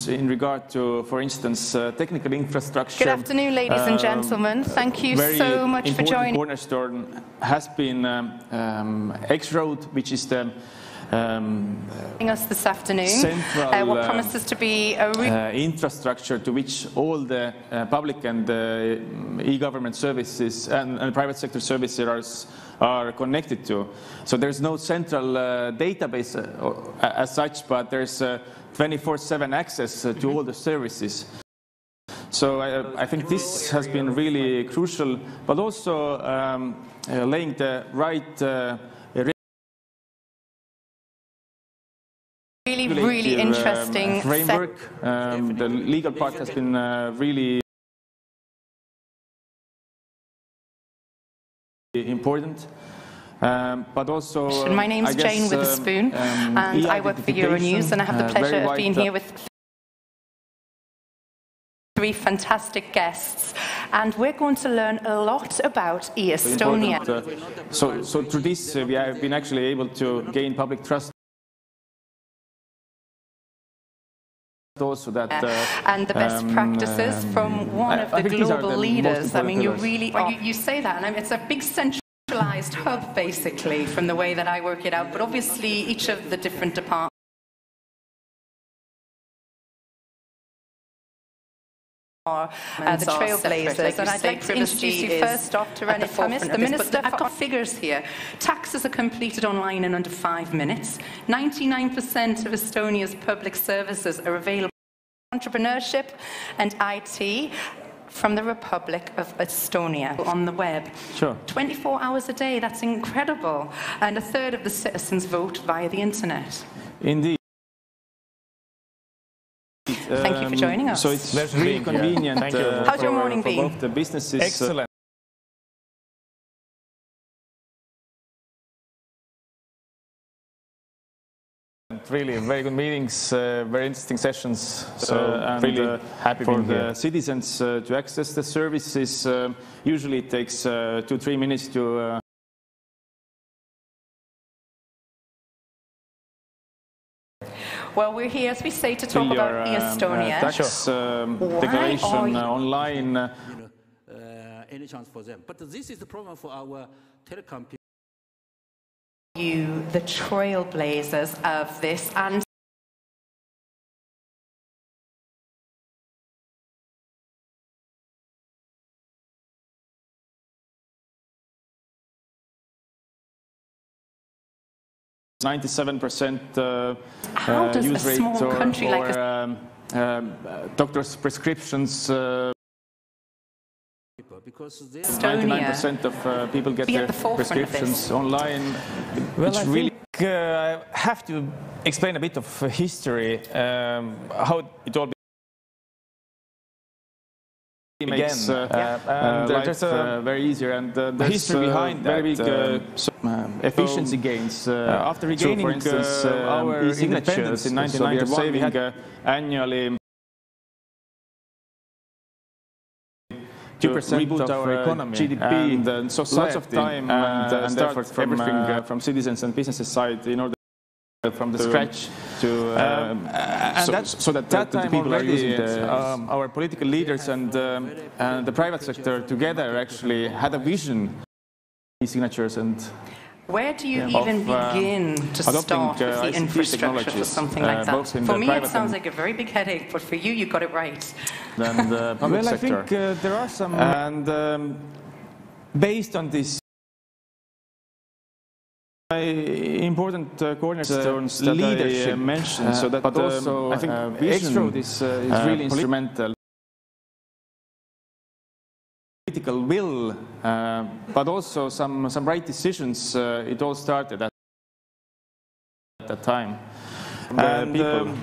in regard to, for instance, technical infrastructure. Good afternoon, ladies and gentlemen. Thank you so much for joining. Cornerstone has been X Road, which is the us this afternoon. Central what promises to be a infrastructure to which all the public and e-government services and private sector services are connected to. So there's no central database as such, but there's 24/7 access to all the services. So I think this has been really crucial, but also laying the right really interesting framework. The legal part has been really important. But also, my name's Jane with a spoon, and I work for Euronews, and I have the pleasure of being here with three fantastic guests, and we're going to learn a lot about e-Estonia. So through this, we have been actually able to gain public trust. Also that and the best practices from one of the global leaders. I mean, you say that, and it's a big centralized hub, basically, from the way that I work it out. But obviously, each of the different departments are the trailblazers, and I'd like to introduce you first off to run the Minister. I've got figures here. Taxes are completed online in under 5 minutes. 99% of Estonia's public services are available for entrepreneurship and IT from the Republic of Estonia on the web. Sure. 24 hours a day, that's incredible. And a third of the citizens vote via the internet. Indeed. Thank you for joining us. So it's really convenient. How's your morning been? For both the businesses. Excellent. Really very good meetings, very interesting sessions. So and really happy for being the here. citizens to access the services. Usually it takes 2-3 minutes to. Well, we're here, as we say, to talk about e-Estonia. Tax declaration online. Any chance for them? But this is the problem for our telecom people. You, the trailblazers of this, and %97% how does use a rate small country like doctors' prescriptions. Because 99% of people get their prescriptions online. Well, I think I have to explain a bit of history, how it all began. And there's very easier, and there's history behind very that. big efficiency gains. After regaining, for instance, our independence in 1991, we had annually 2% reboot of our economy, GDP, and so lots of time and effort from everything from citizens and businesses side in order from the scratch to so that the people are using our political leaders and the private sector together actually had a vision e-signatures. And where do you even begin to start with the infrastructure for something like that? For me, it sounds like a very big headache, but for you, you got it right. And the public well, sector. I think there are some, and based on this important cornerstones that leadership I mentioned, so that, but also I think X Road is really instrumental. Political will, but also some right decisions. It all started at that time. And people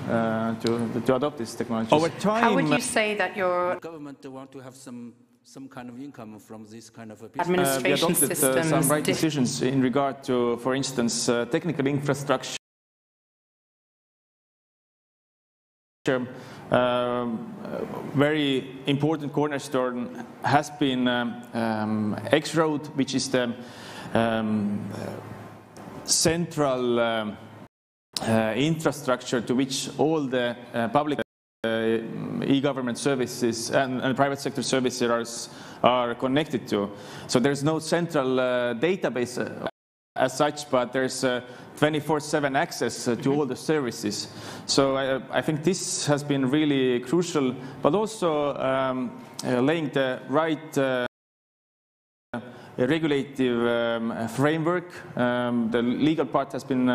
to adopt this technology. Over time, how would you say that your government want to have some kind of income from this kind of administration we adopted systems? Some right decisions in regard to, for instance, technical infrastructure. Very important cornerstone has been X Road, which is the central infrastructure to which all the public e-government services and private sector services are connected to. So there's no central database as such, but there's 24/7 access to all the services. So I think this has been really crucial, but also laying the right regulative framework. The legal part has been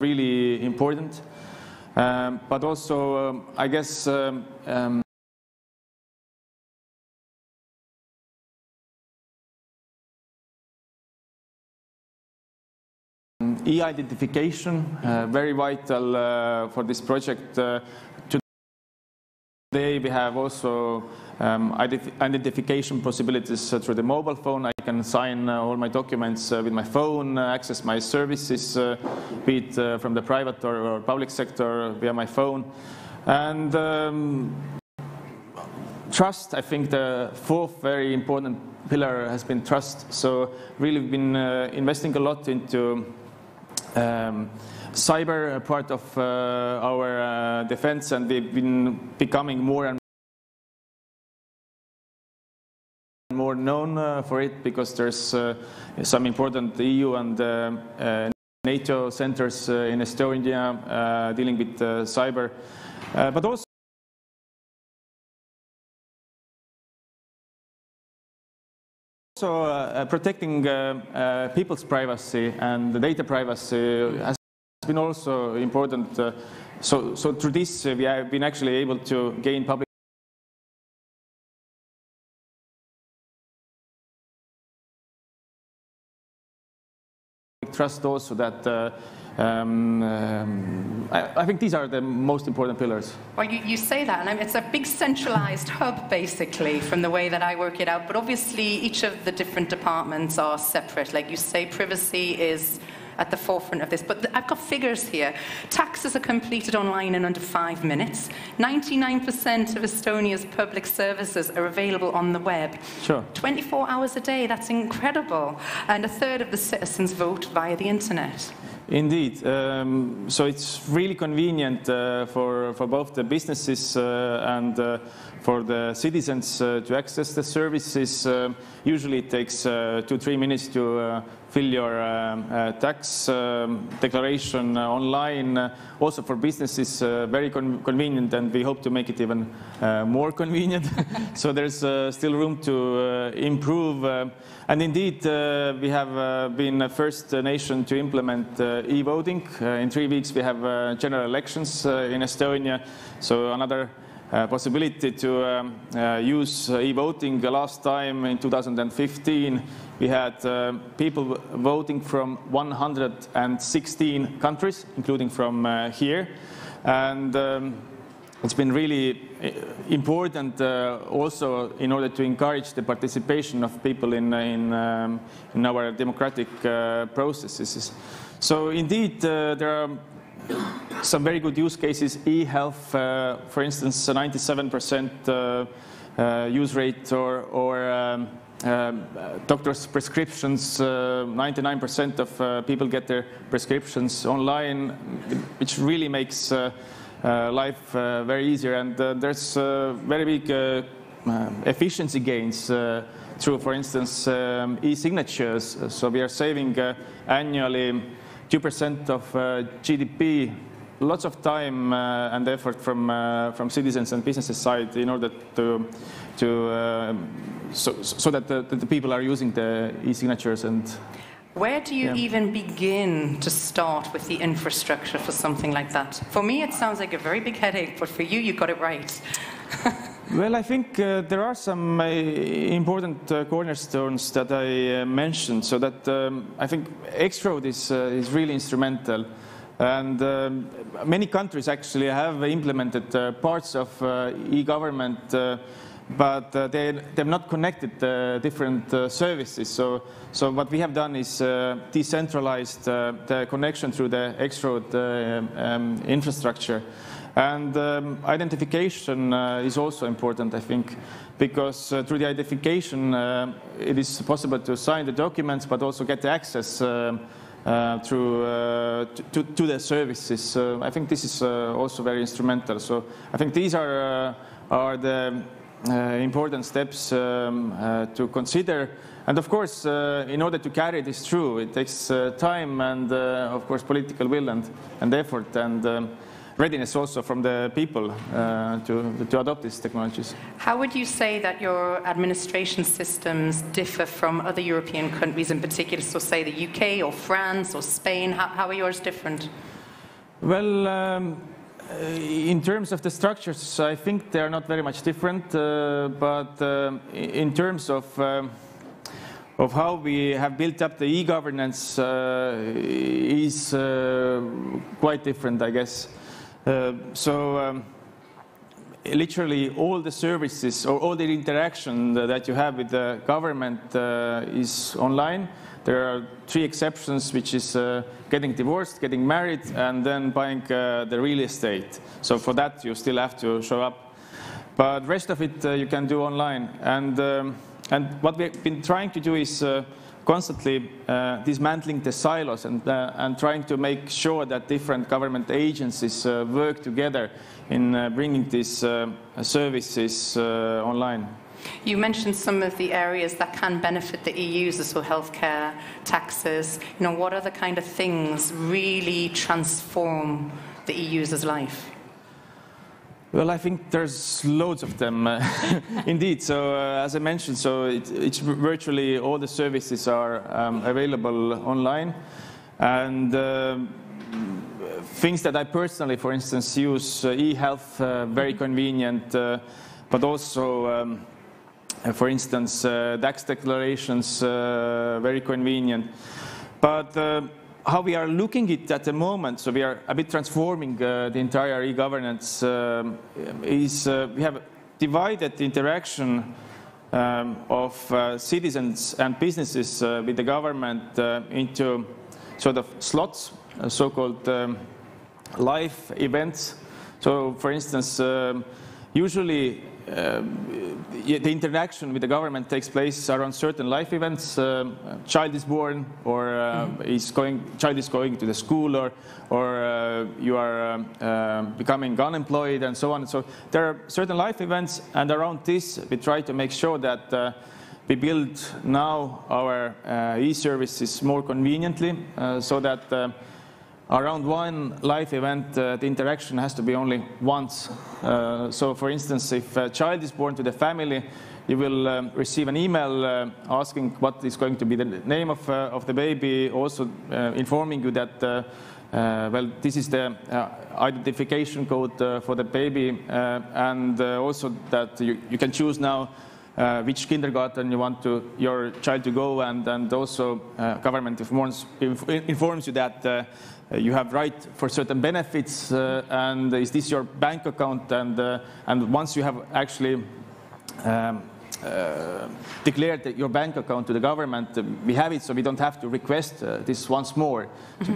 really important, but also I guess e-identification, very vital for this project. Today we have also identification possibilities through the mobile phone. I can sign all my documents with my phone, access my services, be it from the private or public sector via my phone. And trust, I think the fourth very important pillar has been trust. So really we've been investing a lot into cyber part of our defense, and we've been becoming more and more known for it, because there's some important EU and NATO centers in Estonia dealing with cyber, but also protecting people's privacy and the data privacy has been also important. So through this we have been actually able to gain public trust also, that I think these are the most important pillars. Well, you say that, and it's a big centralized hub, basically, from the way that I work it out. But obviously, each of the different departments are separate. Like you say, privacy is at the forefront of this. But I've got figures here. Taxes are completed online in under 5 minutes. 99% of Estonia's public services are available on the web. Sure. 24 hours a day, that's incredible. And a third of the citizens vote via the internet. Indeed. So it's really convenient for both the businesses and for the citizens to access the services. Usually it takes 2-3 minutes to fill your tax declaration online. Also for businesses, very convenient, and we hope to make it even more convenient. So there's still room to improve. And indeed, we have been the first nation to implement e-voting. In 3 weeks, we have general elections in Estonia. So another possibility to use e-voting. Last time in 2015, we had people voting from 116 countries, including from here. And it's been really important also in order to encourage the participation of people in our democratic processes. So indeed, there are some very good use cases. E-health, for instance, 97% use rate, or doctors' prescriptions. 99% of people get their prescriptions online, which really makes life very easier. And there's very big efficiency gains through, for instance, e-signatures. So we are saving annually 2% of GDP. Lots of time and effort from citizens and businesses side in order so that the people are using the e-signatures. And where do you even begin to start with the infrastructure for something like that? For me, it sounds like a very big headache, but for you, you got it right. Well, I think there are some important cornerstones that I mentioned. So that I think X-Road is really instrumental. And many countries actually have implemented parts of e-government, but they've not connected different services. So what we have done is decentralized the connection through the X-Road infrastructure. And identification is also important, I think, because through the identification it is possible to sign the documents, but also get the access to the services. I think this is also very instrumental. So I think these are the important steps to consider. And of course, in order to carry this through, it takes time and, of course, political will and effort and readiness also from the people to adopt these technologies. How would you say that your administration systems differ from other European countries in particular, so say the UK or France or Spain? How are yours different? Well, in terms of the structures, I think they are not very much different, but in terms of how we have built up the e-governance is quite different, I guess. Literally all the services or all the interaction that you have with the government is online. There are 3 exceptions, which is getting divorced, getting married, and then buying the real estate. So for that, you still have to show up. But the rest of it you can do online. And what we've been trying to do is constantly dismantling the silos and trying to make sure that different government agencies work together in bringing these services online. You mentioned some of the areas that can benefit the EU users, so healthcare, taxes. What other kind of things really transform the EU user's life? Well, I think there's loads of them, indeed. So, as I mentioned, so it's virtually all the services are available online, and things that I personally, for instance, use e-health, very convenient, but also, for instance, tax declarations, very convenient. But how we are looking at the moment, so we are a bit transforming the entire e-governance, is we have divided the interaction of citizens and businesses with the government into sort of slots, so-called live events. So, for instance, usually the interaction with the government takes place around certain life events. Child is born, or child is going to the school, or you are becoming unemployed, and so on. So there are certain life events, and around this, we try to make sure that we build now our e-services more conveniently, so that around one life event, the interaction has to be only once. So, for instance, if a child is born to the family, you will receive an email asking what is going to be the name of the baby, also informing you that, well, this is the identification code for the baby, and also that you can choose now which kindergarten you want your child to go, and also government informs you that you have right for certain benefits, and is this your bank account, and once you have actually declared your bank account to the government, we have it, so we don't have to request this once more. So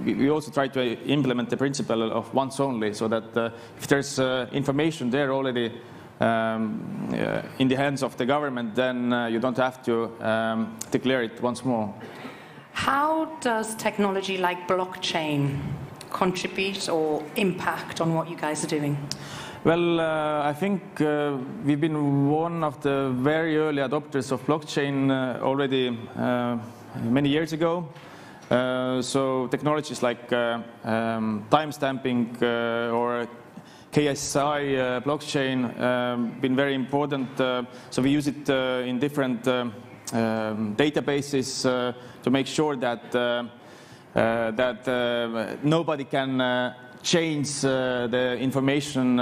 we also try to implement the principle of once only, so that if there's information there already in the hands of the government, then you don't have to declare it once more. How does technology like blockchain contribute or impact on what you guys are doing? Well, I think we've been one of the very early adopters of blockchain already many years ago. So technologies like timestamping or KSI blockchain been very important. So we use it in different databases to make sure that nobody can change the information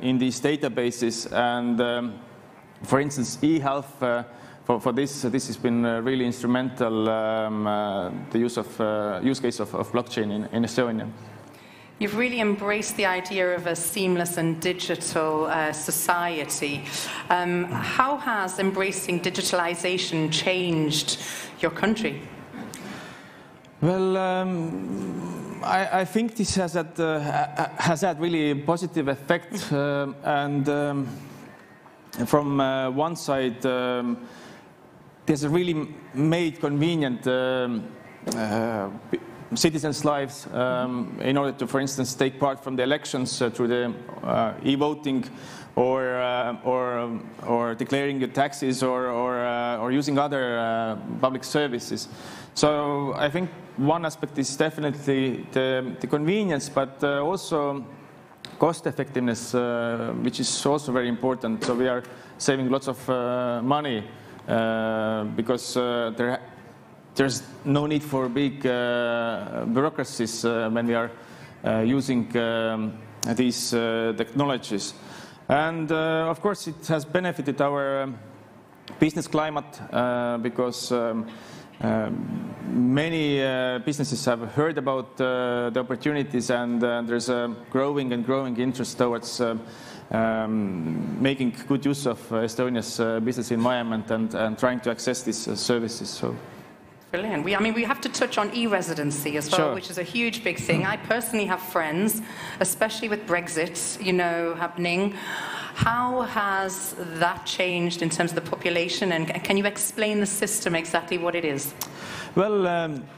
in these databases. And for instance, e-health, for this has been really instrumental, the use case of blockchain in Estonia. You've really embraced the idea of a seamless and digital society. How has embracing digitalization changed your country? Well, I think this has had really positive effect, and from one side, there's really made convenient citizens' lives in order to, for instance, take part from the elections through the e-voting or declaring your taxes or using other public services. So I think one aspect is definitely the convenience, but also cost effectiveness, which is also very important. So we are saving lots of money because there's no need for big bureaucracies when we are using these technologies. And of course it has benefited our business climate because many businesses have heard about the opportunities, and there's a growing interest towards making good use of Estonia's business environment and trying to access these services. So. Brilliant. We have to touch on e-residency as well, sure. Which is a huge, big thing. I personally have friends, especially with Brexit, happening. How has that changed in terms of the population, and can you explain the system, exactly what it is? Well,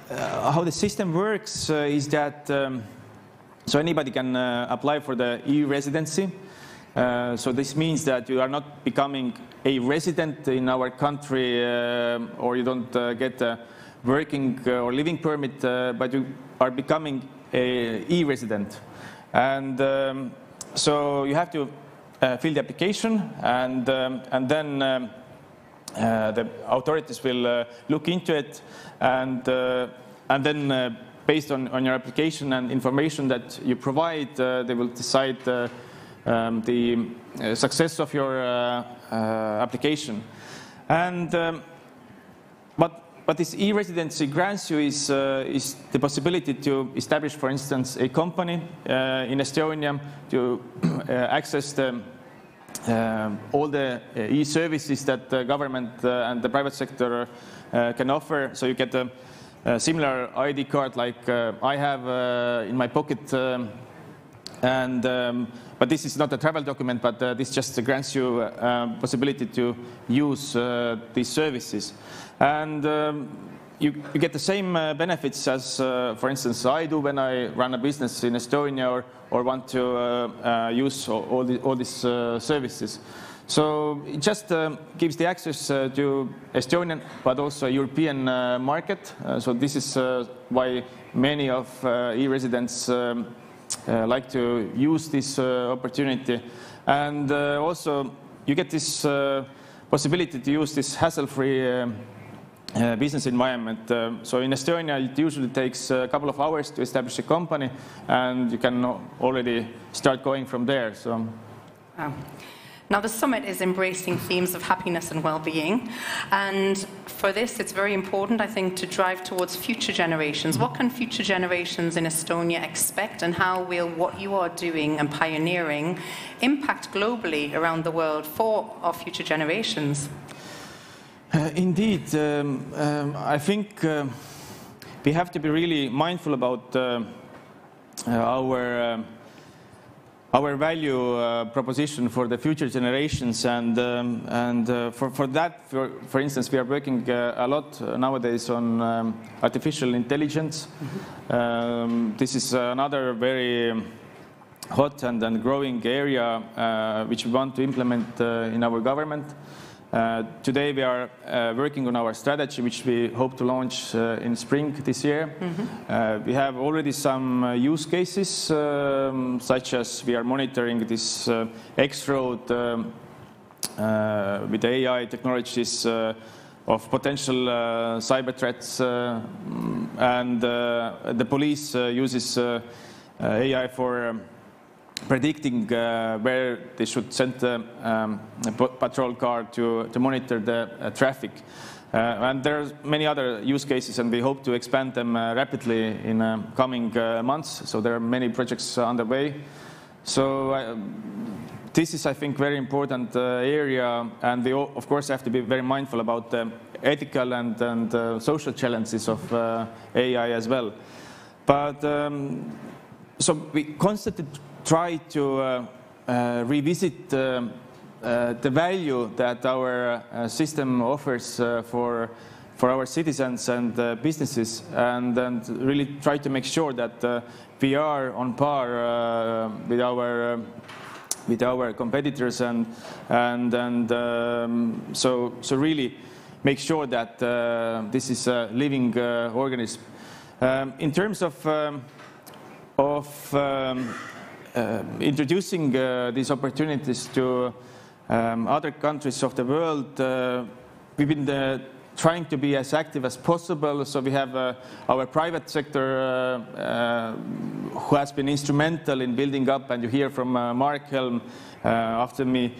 how the system works is that so anybody can apply for the e-residency. So this means that you are not becoming a resident in our country, or you don't get a working or living permit, but you are becoming a e-resident. And so you have to fill the application, and then the authorities will look into it, and then based on your application and information that you provide, they will decide the success of your application. And But this e-residency grants you is the possibility to establish, for instance, a company in Estonia, to access all the e-services that the government and the private sector can offer. So you get a similar ID card like I have in my pocket, but this is not a travel document, but this just grants you possibility to use these services. And you get the same benefits as, for instance, I do when I run a business in Estonia or want to use all these services. So it just gives the access to Estonian, but also European market. So this is why many of e-residents like to use this opportunity. And also you get this possibility to use this hassle-free business environment. So in Estonia, it usually takes a couple of hours to establish a company, and you can already start going from there. So. Wow. Now, the summit is embracing themes of happiness and well-being, and for this, it's very important, I think, to drive towards future generations. What can future generations in Estonia expect, and how will what you are doing and pioneering impact globally around the world for our future generations? Indeed, I think we have to be really mindful about our value proposition for the future generations, and for that, for instance, we are working a lot nowadays on artificial intelligence. Mm-hmm. This is another very hot and growing area which we want to implement in our government. Today we are working on our strategy, which we hope to launch in spring this year. Mm-hmm. We have already some use cases, such as we are monitoring this X-road with AI technologies of potential cyber threats, and the police uses AI for predicting where they should send a patrol car to monitor the traffic. And there are many other use cases, and we hope to expand them rapidly in coming months. So there are many projects underway. So this is, I think, very important area, and we of course have to be very mindful about the ethical and social challenges of AI as well. But so we constantly try to revisit the value that our system offers for for our citizens and businesses, and really try to make sure that we are on par with our competitors, so really make sure that this is a living organism. In terms of introducing these opportunities to other countries of the world, we've been trying to be as active as possible. So we have our private sector who has been instrumental in building up, and you hear from Mark Helm after me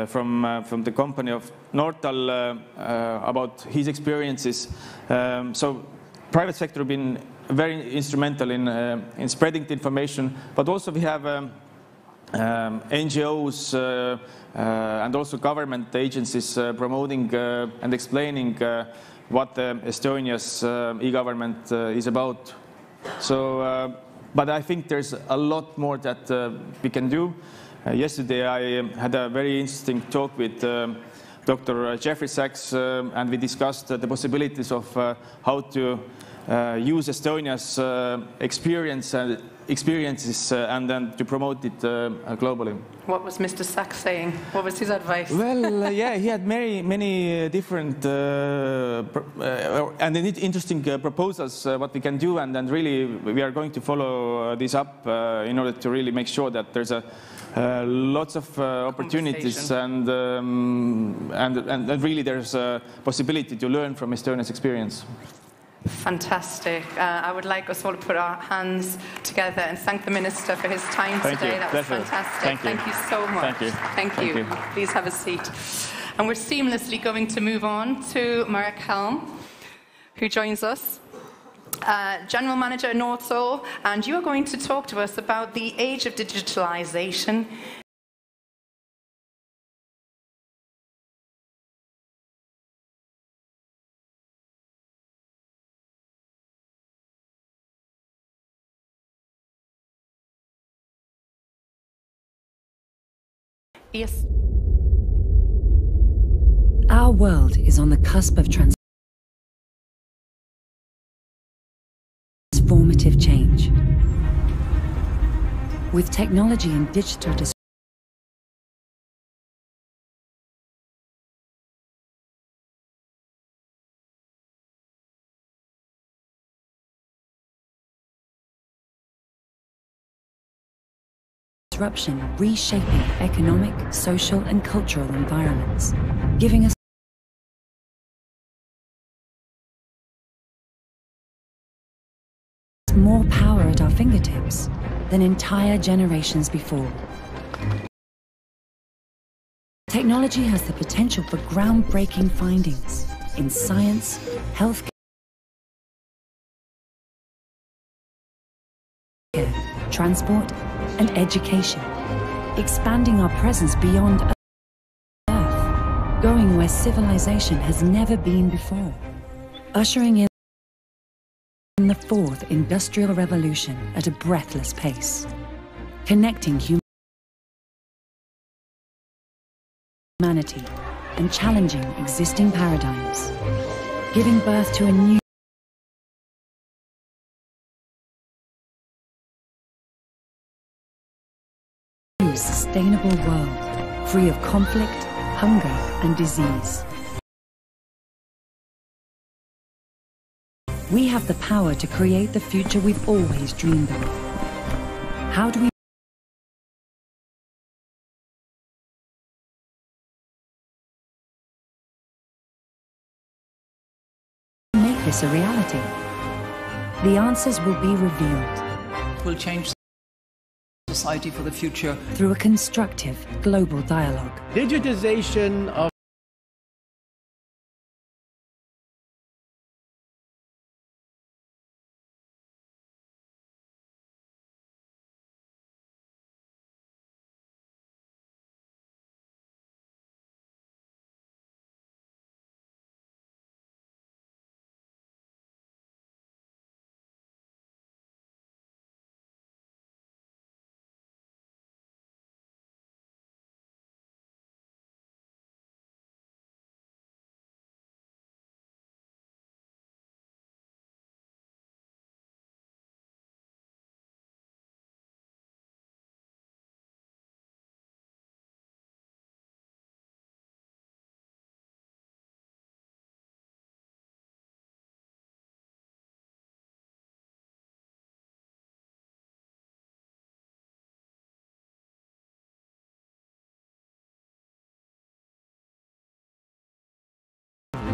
from the company of Nortal about his experiences. So private sector have been very instrumental in spreading the information, but also we have NGOs and also government agencies promoting and explaining what Estonia's e-government is about. So, but I think there's a lot more that we can do. Yesterday I had a very interesting talk with Dr. Jeffrey Sachs, and we discussed the possibilities of how to use Estonia's experiences and then to promote it globally. What was Mr. Sachs saying? What was his advice? Well, yeah, he had many different and interesting proposals what we can do, and then really we are going to follow this up in order to really make sure that there's lots of opportunities and really there's a possibility to learn from Estonia's experience. Fantastic. I would like us all to put our hands together and thank the Minister for his time today. That was fantastic. Thank you so much. Thank you. Please have a seat. And we're seamlessly going to move on to Mark Helm, who joins us. General Manager at Nortal, and you are going to talk to us about the age of digitalization. Yes. Our world is on the cusp of transformative change. With technology and digital disruption reshaping economic, social, and cultural environments, giving us more power at our fingertips than entire generations before. Technology has the potential for groundbreaking findings in science, healthcare, transport, and education, expanding our presence beyond Earth, going where civilization has never been before, ushering in the fourth industrial revolution at a breathless pace, connecting humanity and challenging existing paradigms, giving birth to a new sustainable world, free of conflict, hunger, and disease. We have the power to create the future we've always dreamed of. How do we make this a reality? The answers will be revealed. Will change society for the future through a constructive global dialogue. Digitization of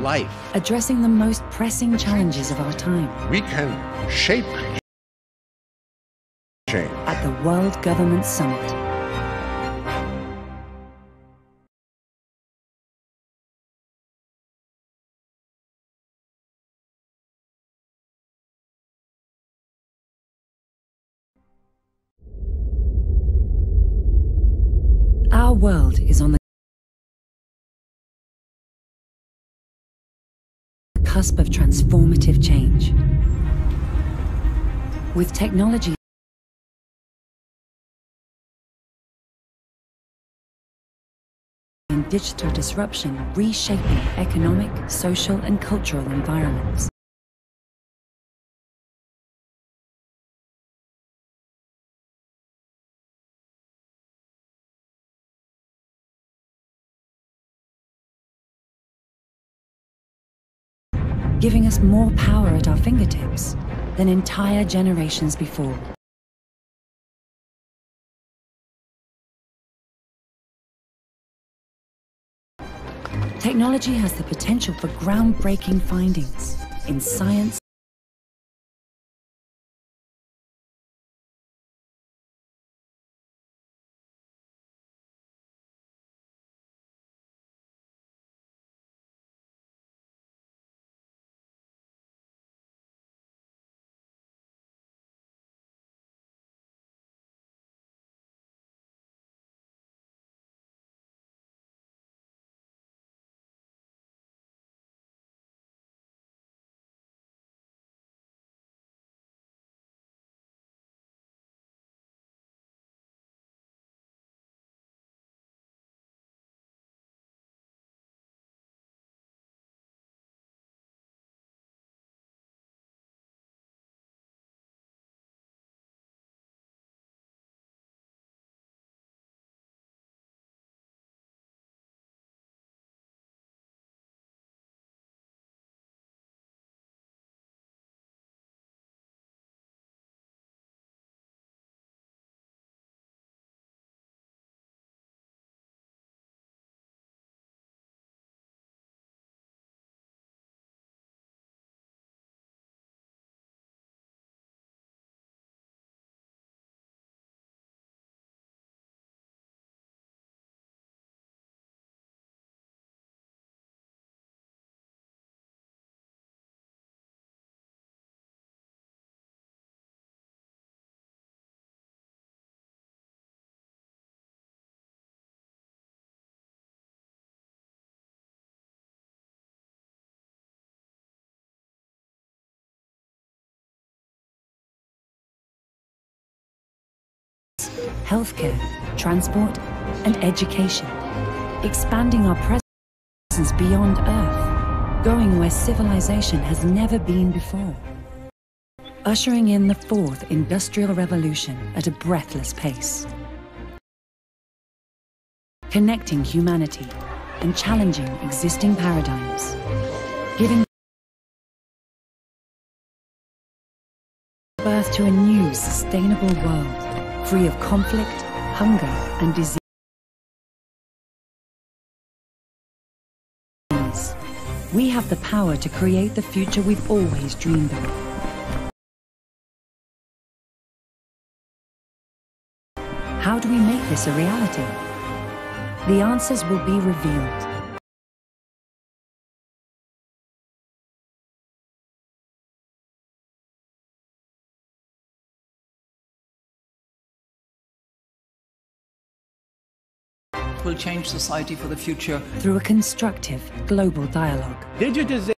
life. Addressing the most pressing challenges of our time. We can shape change. At the World Government Summit. Our world is on the cusp of transformative change. With technology and digital disruption reshaping economic, social, and cultural environments. Giving us more power at our fingertips than entire generations before. Technology has the potential for groundbreaking findings in science, healthcare, transport, and education, expanding our presence beyond Earth, going where civilization has never been before. Ushering in the fourth industrial revolution at a breathless pace. Connecting humanity and challenging existing paradigms. Giving birth to a new sustainable world, free of conflict, hunger, and disease. We have the power to create the future we've always dreamed of. How do we make this a reality? The answers will be revealed. Will change society for the future Through a constructive global dialogue. Digitization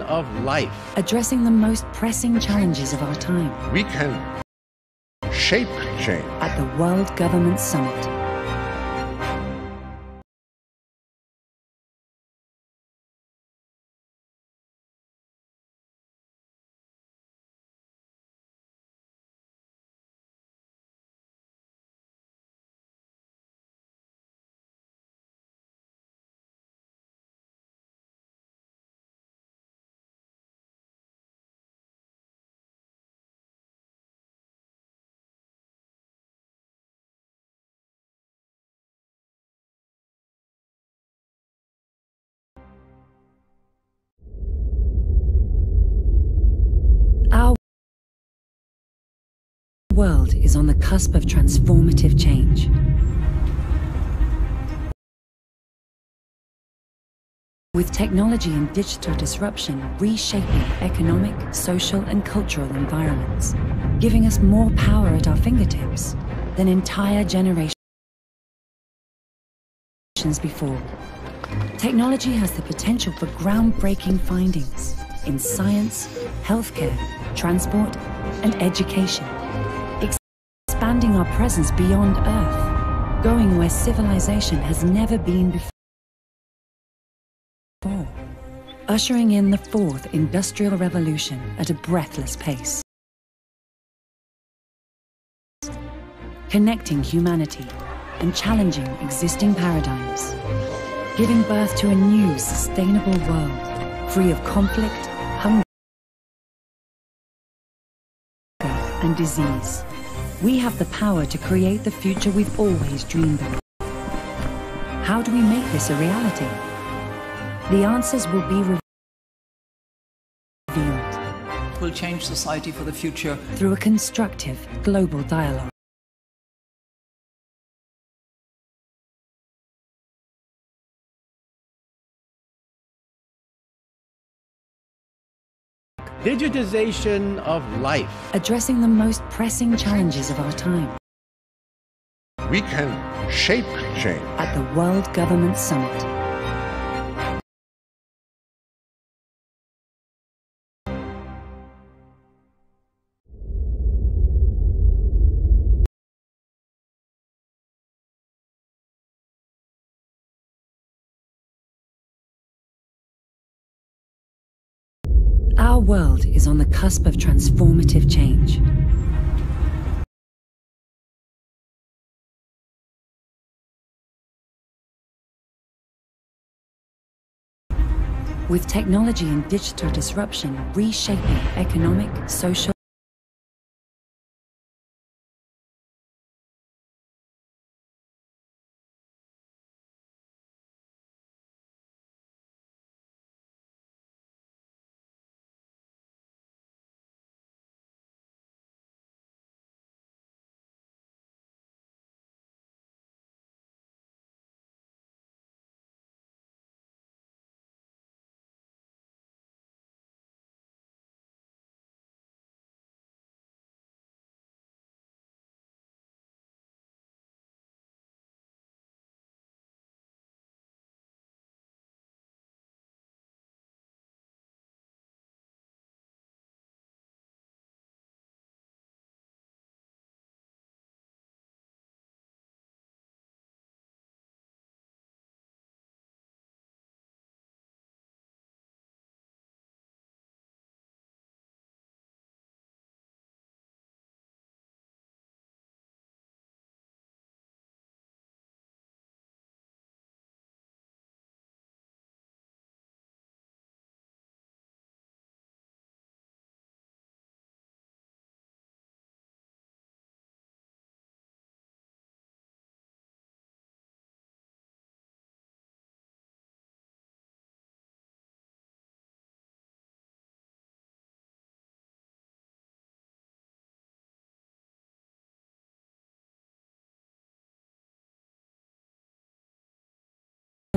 of life. Addressing the most pressing challenges of our time. We can shape change. At the World Government Summit. The world is on the cusp of transformative change. With technology and digital disruption reshaping economic, social, and cultural environments, giving us more power at our fingertips than entire generations before. Technology has the potential for groundbreaking findings in science, healthcare, transport, and education, expanding our presence beyond Earth, going where civilization has never been before. Ushering in the fourth industrial revolution at a breathless pace. Connecting humanity and challenging existing paradigms. Giving birth to a new sustainable world, free of conflict, hunger, and disease. We have the power to create the future we've always dreamed of. How do we make this a reality? The answers will be revealed. Will change society for the future Through a constructive global dialogue. Digitization of life. Addressing the most pressing challenges of our time. We can shape change. At the World Government Summit. Our world is on the cusp of transformative change. With technology and digital disruption reshaping economic, social,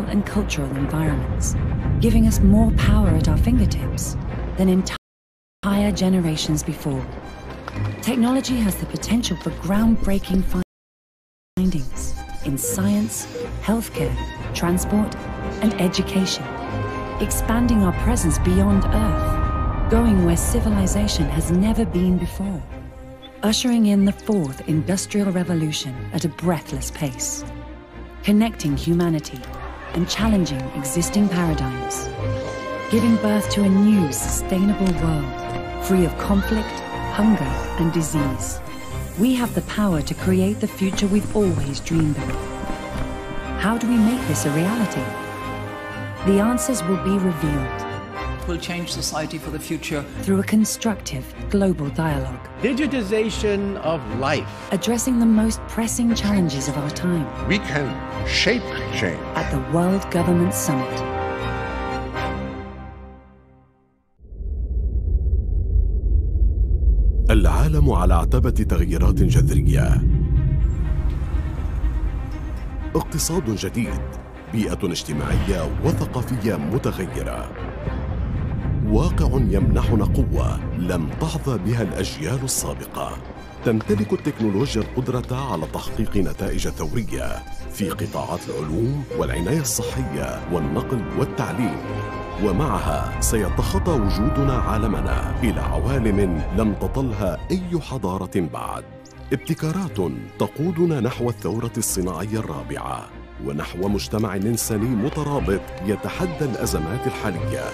and cultural environments, giving us more power at our fingertips than entire generations before. Technology has the potential for groundbreaking findings in science, healthcare, transport, and education, expanding our presence beyond Earth, going where civilization has never been before. Ushering in the fourth industrial revolution at a breathless pace. Connecting humanity and challenging existing paradigms, giving birth to a new sustainable world, free of conflict, hunger, and disease. We have the power to create the future we've always dreamed of. How do we make this a reality? The answers will be revealed. Will change society for the future through a constructive global dialogue. Digitization of life. Addressing the most pressing challenges of our time. We can shape change. At the World Government Summit. العالم على عتبة تغييرات جذرية. اقتصاد جديد، بيئة اجتماعية وثقافية متغيرة، واقع يمنحنا قوة لم تحظى بها الأجيال السابقة. تمتلك التكنولوجيا القدرة على تحقيق نتائج ثورية في قطاعات العلوم والعناية الصحية والنقل والتعليم، ومعها سيتخطى وجودنا عالمنا إلى عوالم لم تطلها أي حضارة بعد. ابتكارات تقودنا نحو الثورة الصناعية الرابعة ونحو مجتمع إنساني مترابط يتحدى الأزمات الحالية،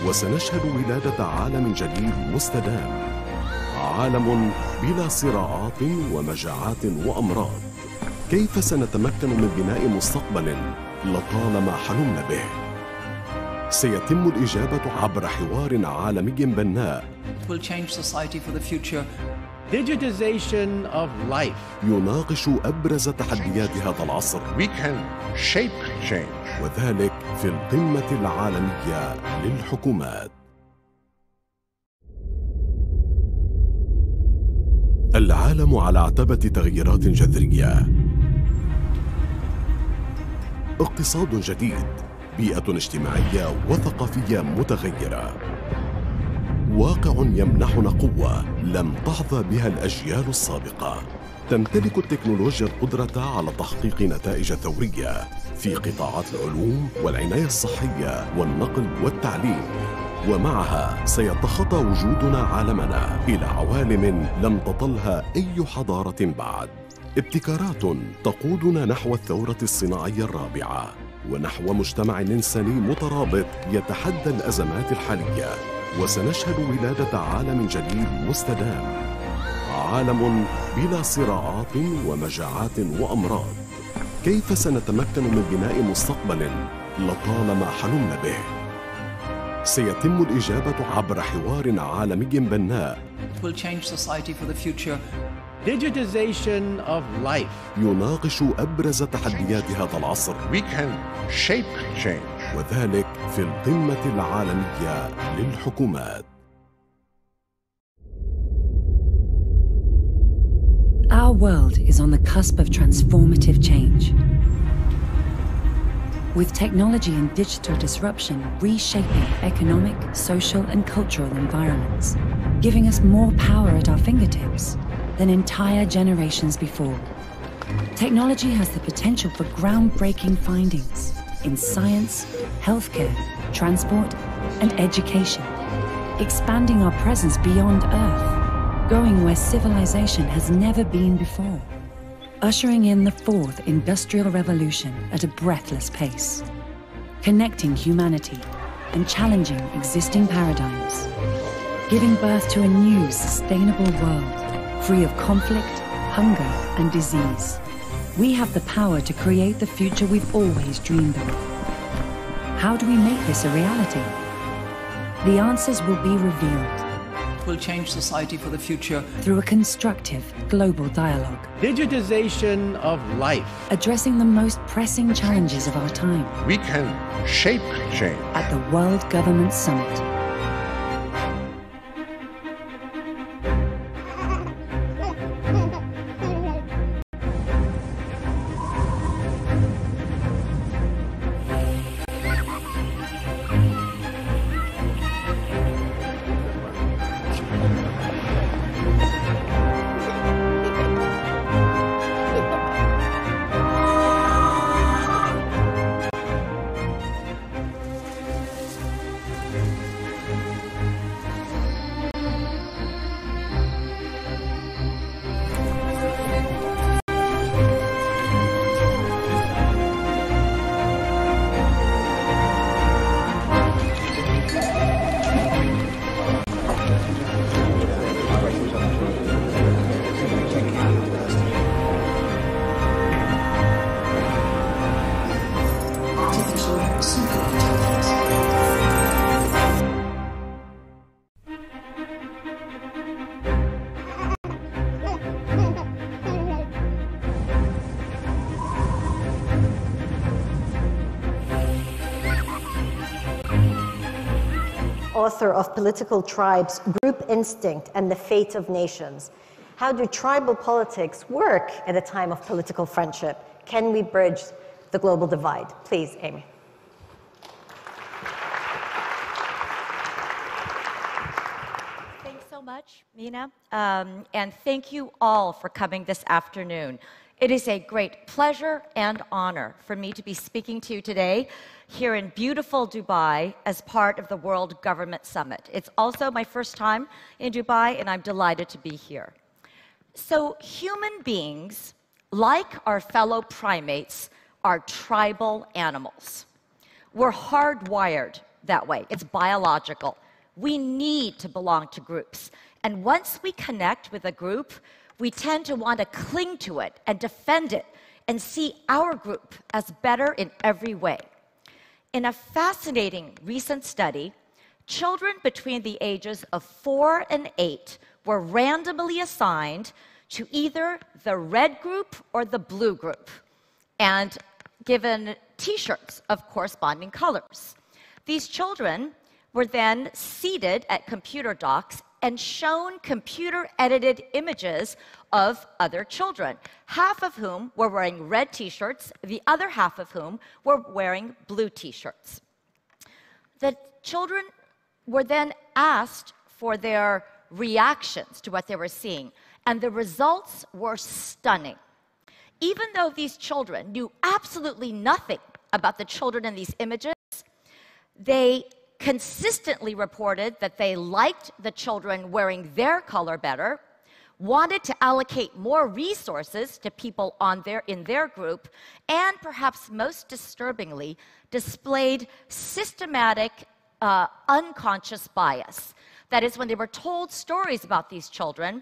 وسنشهد ولادة عالم جديد مستدام، عالم بلا صراعات ومجاعات وأمراض. كيف سنتمكن من بناء مستقبل لطالما حلمنا به؟ سيتم الإجابة عبر حوار عالمي بناء will change society for the future. Digitization of life. يناقش أبرز تحديات هذا العصر. We can shape change. وذلك في القمة العالمية للحكومات. العالم على عتبة تغييرات جذرية. اقتصاد جديد، بيئة اجتماعية وثقافية متغيرة، واقع يمنحنا قوة لم تحظى بها الأجيال السابقة. تمتلك التكنولوجيا القدرة على تحقيق نتائج ثورية في قطاعات العلوم والعناية الصحية والنقل والتعليم، ومعها سيتخطى وجودنا عالمنا إلى عوالم لم تطلها أي حضارة بعد. ابتكارات تقودنا نحو الثورة الصناعية الرابعة ونحو مجتمع إنساني مترابط يتحدى الأزمات الحالية، وسنشهد ولادة عالم جديد مستدام، عالم بلا صراعات ومجاعات وأمراض. كيف سنتمكن من بناء مستقبل لطالما حلمنا به؟ سيتم الإجابة عبر حوار عالمي بناء will change society for the future. Digitization of life. يناقش أبرز تحديات هذا العصر. We can shape change. وذلك في القمة العالمية للحكومات. Our world is on the cusp of transformative change. With technology and digital disruption reshaping economic, social, and cultural environments, giving us more power at our fingertips than entire generations before. Technology has the potential for groundbreaking findings in science, healthcare, transport, and education, expanding our presence beyond Earth, going where civilization has never been before, ushering in the fourth industrial revolution at a breathless pace, connecting humanity and challenging existing paradigms, giving birth to a new sustainable world, free of conflict, hunger, and disease. We have the power to create the future we've always dreamed of. How do we make this a reality? The answers will be revealed. Will change society for the future through a constructive global dialogue. Digitization of life. Addressing the most pressing challenges of our time. We can shape change. At the World Government Summit. author of Political Tribes, Group Instinct and the Fate of Nations. How do tribal politics work at a time of political friendship? Can we bridge the global divide? Please, Amy. Thanks so much, Mina. And thank you all for coming this afternoon. It is a great pleasure and honor for me to be speaking to you today here in beautiful Dubai as part of the World Government Summit. It's also my first time in Dubai, and I'm delighted to be here. So human beings, like our fellow primates, are tribal animals. We're hardwired that way. It's biological. We need to belong to groups. And once we connect with a group, we tend to want to cling to it and defend it and see our group as better in every way. In a fascinating recent study, children between the ages of 4 and 8 were randomly assigned to either the red group or the blue group and given T-shirts of corresponding colors. These children were then seated at computer docks and shown computer-edited images of other children, half of whom were wearing red T-shirts, the other half of whom were wearing blue T-shirts. The children were then asked for their reactions to what they were seeing, and the results were stunning. Even though these children knew absolutely nothing about the children in these images, they consistently reported that they liked the children wearing their color better, wanted to allocate more resources to people in their group, and perhaps most disturbingly, displayed systematic unconscious bias. That is, when they were told stories about these children,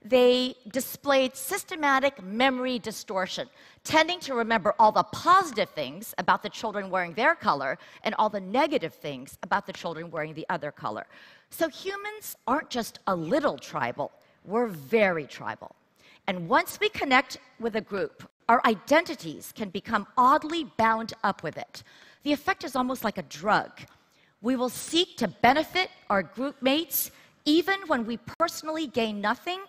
they displayed systematic memory distortion, tending to remember all the positive things about the children wearing their color and all the negative things about the children wearing the other color. So humans aren't just a little tribal, we're very tribal. And once we connect with a group, our identities can become oddly bound up with it. The effect is almost like a drug. We will seek to benefit our group mates even when we personally gain nothing,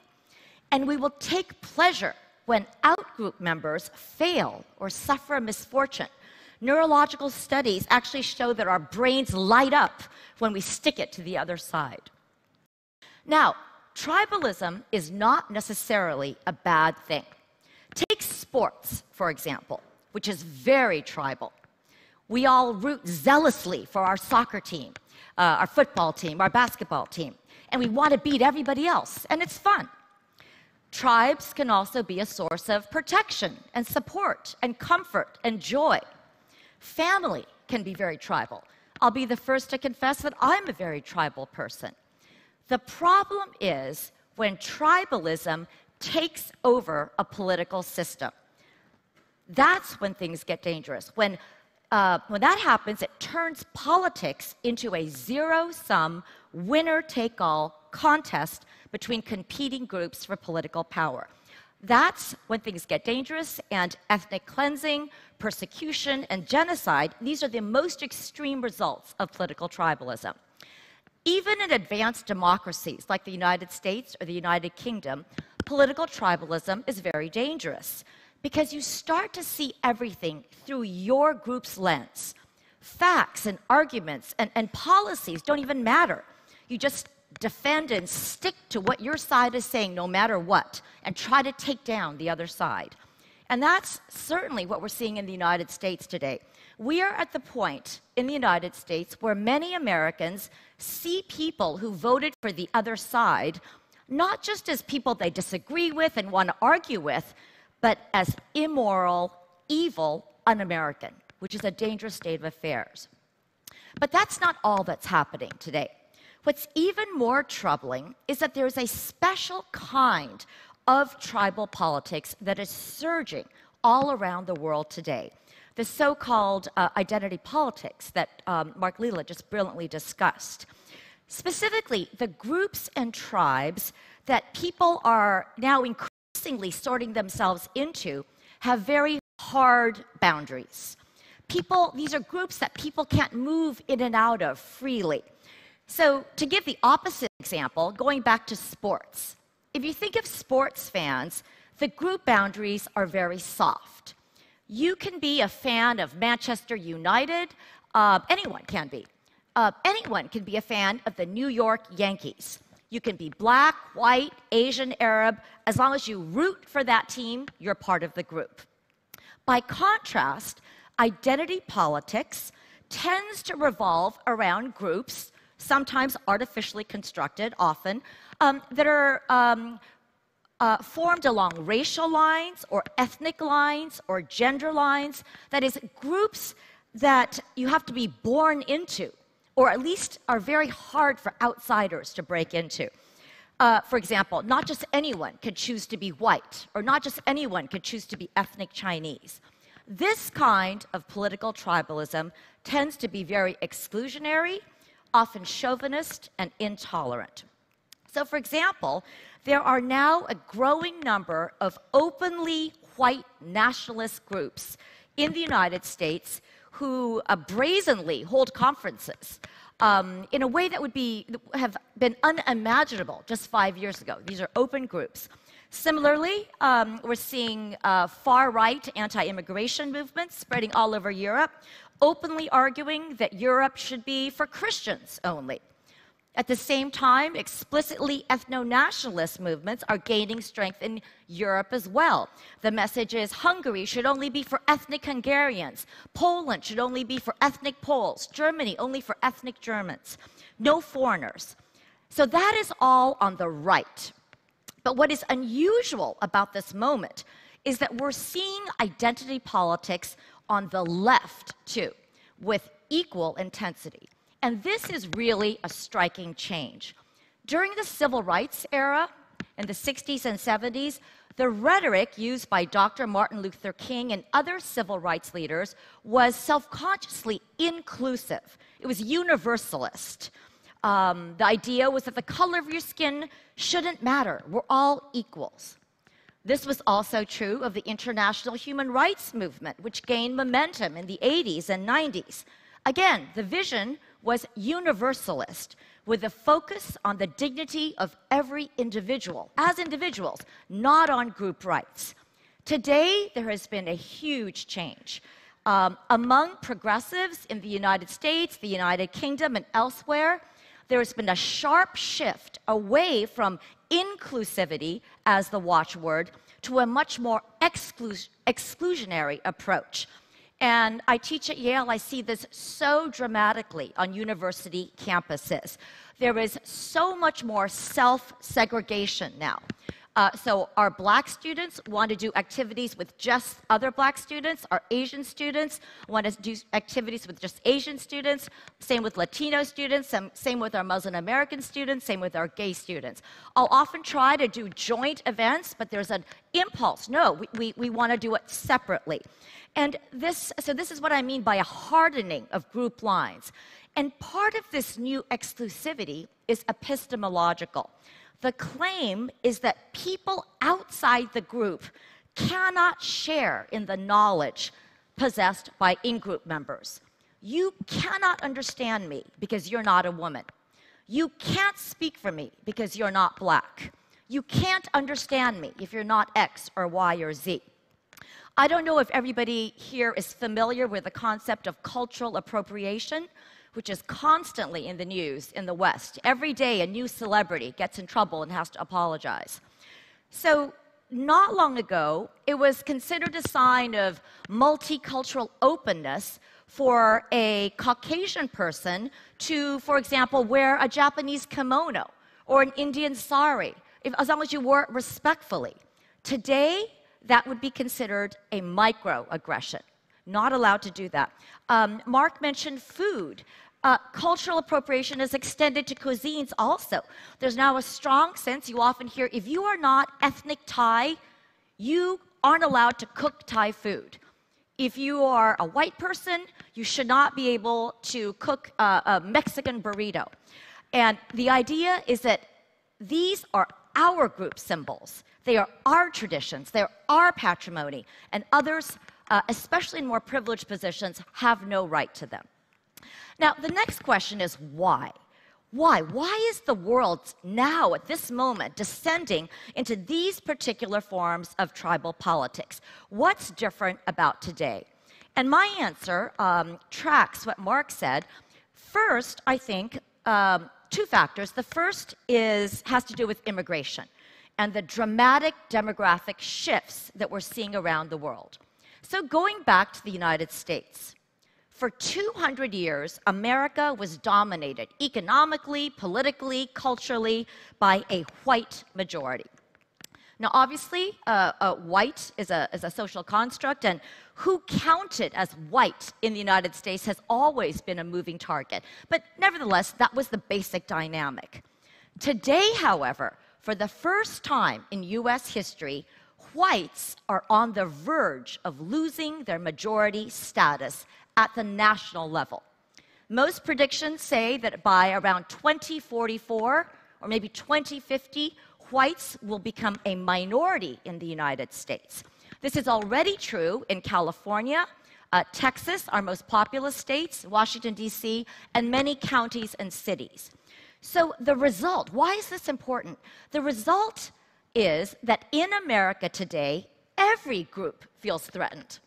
and we will take pleasure when out-group members fail or suffer a misfortune. Neurological studies actually show that our brains light up when we stick it to the other side. Now, tribalism is not necessarily a bad thing. Take sports, for example, which is very tribal. We all root zealously for our soccer team, our football team, our basketball team, and we want to beat everybody else, and it's fun. Tribes can also be a source of protection and support and comfort and joy. Family can be very tribal. I'll be the first to confess that I'm a very tribal person. The problem is when tribalism takes over a political system. That's when things get dangerous. When that happens, it turns politics into a zero-sum, winner-take-all contest between competing groups for political power. That's when things get dangerous, and ethnic cleansing, persecution, and genocide, these are the most extreme results of political tribalism. Even in advanced democracies like the United States or the United Kingdom, political tribalism is very dangerous because you start to see everything through your group's lens. Facts and arguments and policies don't even matter. You just defend and stick to what your side is saying no matter what, and try to take down the other side. And that's certainly what we're seeing in the United States today. We are at the point in the United States where many Americans see people who voted for the other side not just as people they disagree with and want to argue with, but as immoral, evil, un-American, which is a dangerous state of affairs. But that's not all that's happening today. What's even more troubling is that there's a special kind of tribal politics that is surging all around the world today. The so-called identity politics that Mark Lila just brilliantly discussed. Specifically, the groups and tribes that people are now increasingly sorting themselves into have very hard boundaries. These are groups that people can't move in and out of freely. So to give the opposite example, going back to sports, if you think of sports fans, the group boundaries are very soft. You can be a fan of Manchester United, anyone can be. Anyone can be a fan of the New York Yankees. You can be black, white, Asian, Arab. As long as you root for that team, you're part of the group. By contrast, identity politics tends to revolve around groups, sometimes artificially constructed, often, that are formed along racial lines or ethnic lines or gender lines. That is, groups that you have to be born into, or at least are very hard for outsiders to break into. For example, not just anyone could choose to be white, or not just anyone could choose to be ethnic Chinese. This kind of political tribalism tends to be very exclusionary, often chauvinist and intolerant. So, for example, there are now a growing number of openly white nationalist groups in the United States who brazenly hold conferences in a way that would have been unimaginable just 5 years ago. These are open groups. Similarly, we're seeing far-right anti-immigration movements spreading all over Europe, openly arguing that Europe should be for Christians only. At the same time, explicitly ethno-nationalist movements are gaining strength in Europe as well. The message is Hungary should only be for ethnic Hungarians, Poland should only be for ethnic Poles, Germany only for ethnic Germans, no foreigners. So that is all on the right. But what is unusual about this moment is that we're seeing identity politics on the left, too, with equal intensity. And this is really a striking change. During the civil rights era, in the 60s and 70s, the rhetoric used by Dr. Martin Luther King and other civil rights leaders was self-consciously inclusive. It was universalist. The idea was that the color of your skin shouldn't matter. We're all equals. This was also true of the international human rights movement, which gained momentum in the 80s and 90s. Again, the vision was universalist, with a focus on the dignity of every individual, as individuals, not on group rights. Today, there has been a huge change. Among progressives in the United States, the United Kingdom, and elsewhere, there has been a sharp shift away from inclusivity as the watchword to a much more exclusionary approach. And I teach at Yale. I see this so dramatically on university campuses. There is so much more self-segregation now. So our black students want to do activities with just other black students. Our Asian students want to do activities with just Asian students. Same with Latino students. Same with our Muslim American students. Same with our gay students. I'll often try to do joint events, but there's an impulse. No, we want to do it separately. And this is what I mean by a hardening of group lines. And part of this new exclusivity is epistemological. The claim is that people outside the group cannot share in the knowledge possessed by in-group members. You cannot understand me because you're not a woman. You can't speak for me because you're not black. You can't understand me if you're not X or Y or Z. I don't know if everybody here is familiar with the concept of cultural appropriation, which is constantly in the news in the West. Every day, a new celebrity gets in trouble and has to apologize. So, not long ago, it was considered a sign of multicultural openness for a Caucasian person to, for example, wear a Japanese kimono or an Indian sari, as long as you wore it respectfully. Today, that would be considered a microaggression. Not allowed to do that. Mark mentioned food. Cultural appropriation is extended to cuisines also. There's now a strong sense, you often hear, if you are not ethnic Thai, you aren't allowed to cook Thai food. If you are a white person, you should not be able to cook a Mexican burrito. And the idea is that these are our group symbols. They are our traditions. They are our patrimony. And others, especially in more privileged positions, have no right to them. Now, the next question is why? Why? Why is the world now, at this moment, descending into these particular forms of tribal politics? What's different about today? And my answer tracks what Mark said. First, I think, two factors. The first has to do with immigration and the dramatic demographic shifts that we're seeing around the world. So going back to the United States, for 200 years, America was dominated economically, politically, culturally by a white majority. Now, obviously, white is a social construct, and who counted as white in the United States has always been a moving target. But nevertheless, that was the basic dynamic. Today, however, for the first time in U.S. history, whites are on the verge of losing their majority status at the national level. Most predictions say that by around 2044 or maybe 2050, whites will become a minority in the United States. This is already true in California, Texas, our most populous states, Washington, D.C., and many counties and cities. So the result, why is this important? The result is that in America today, every group feels threatened.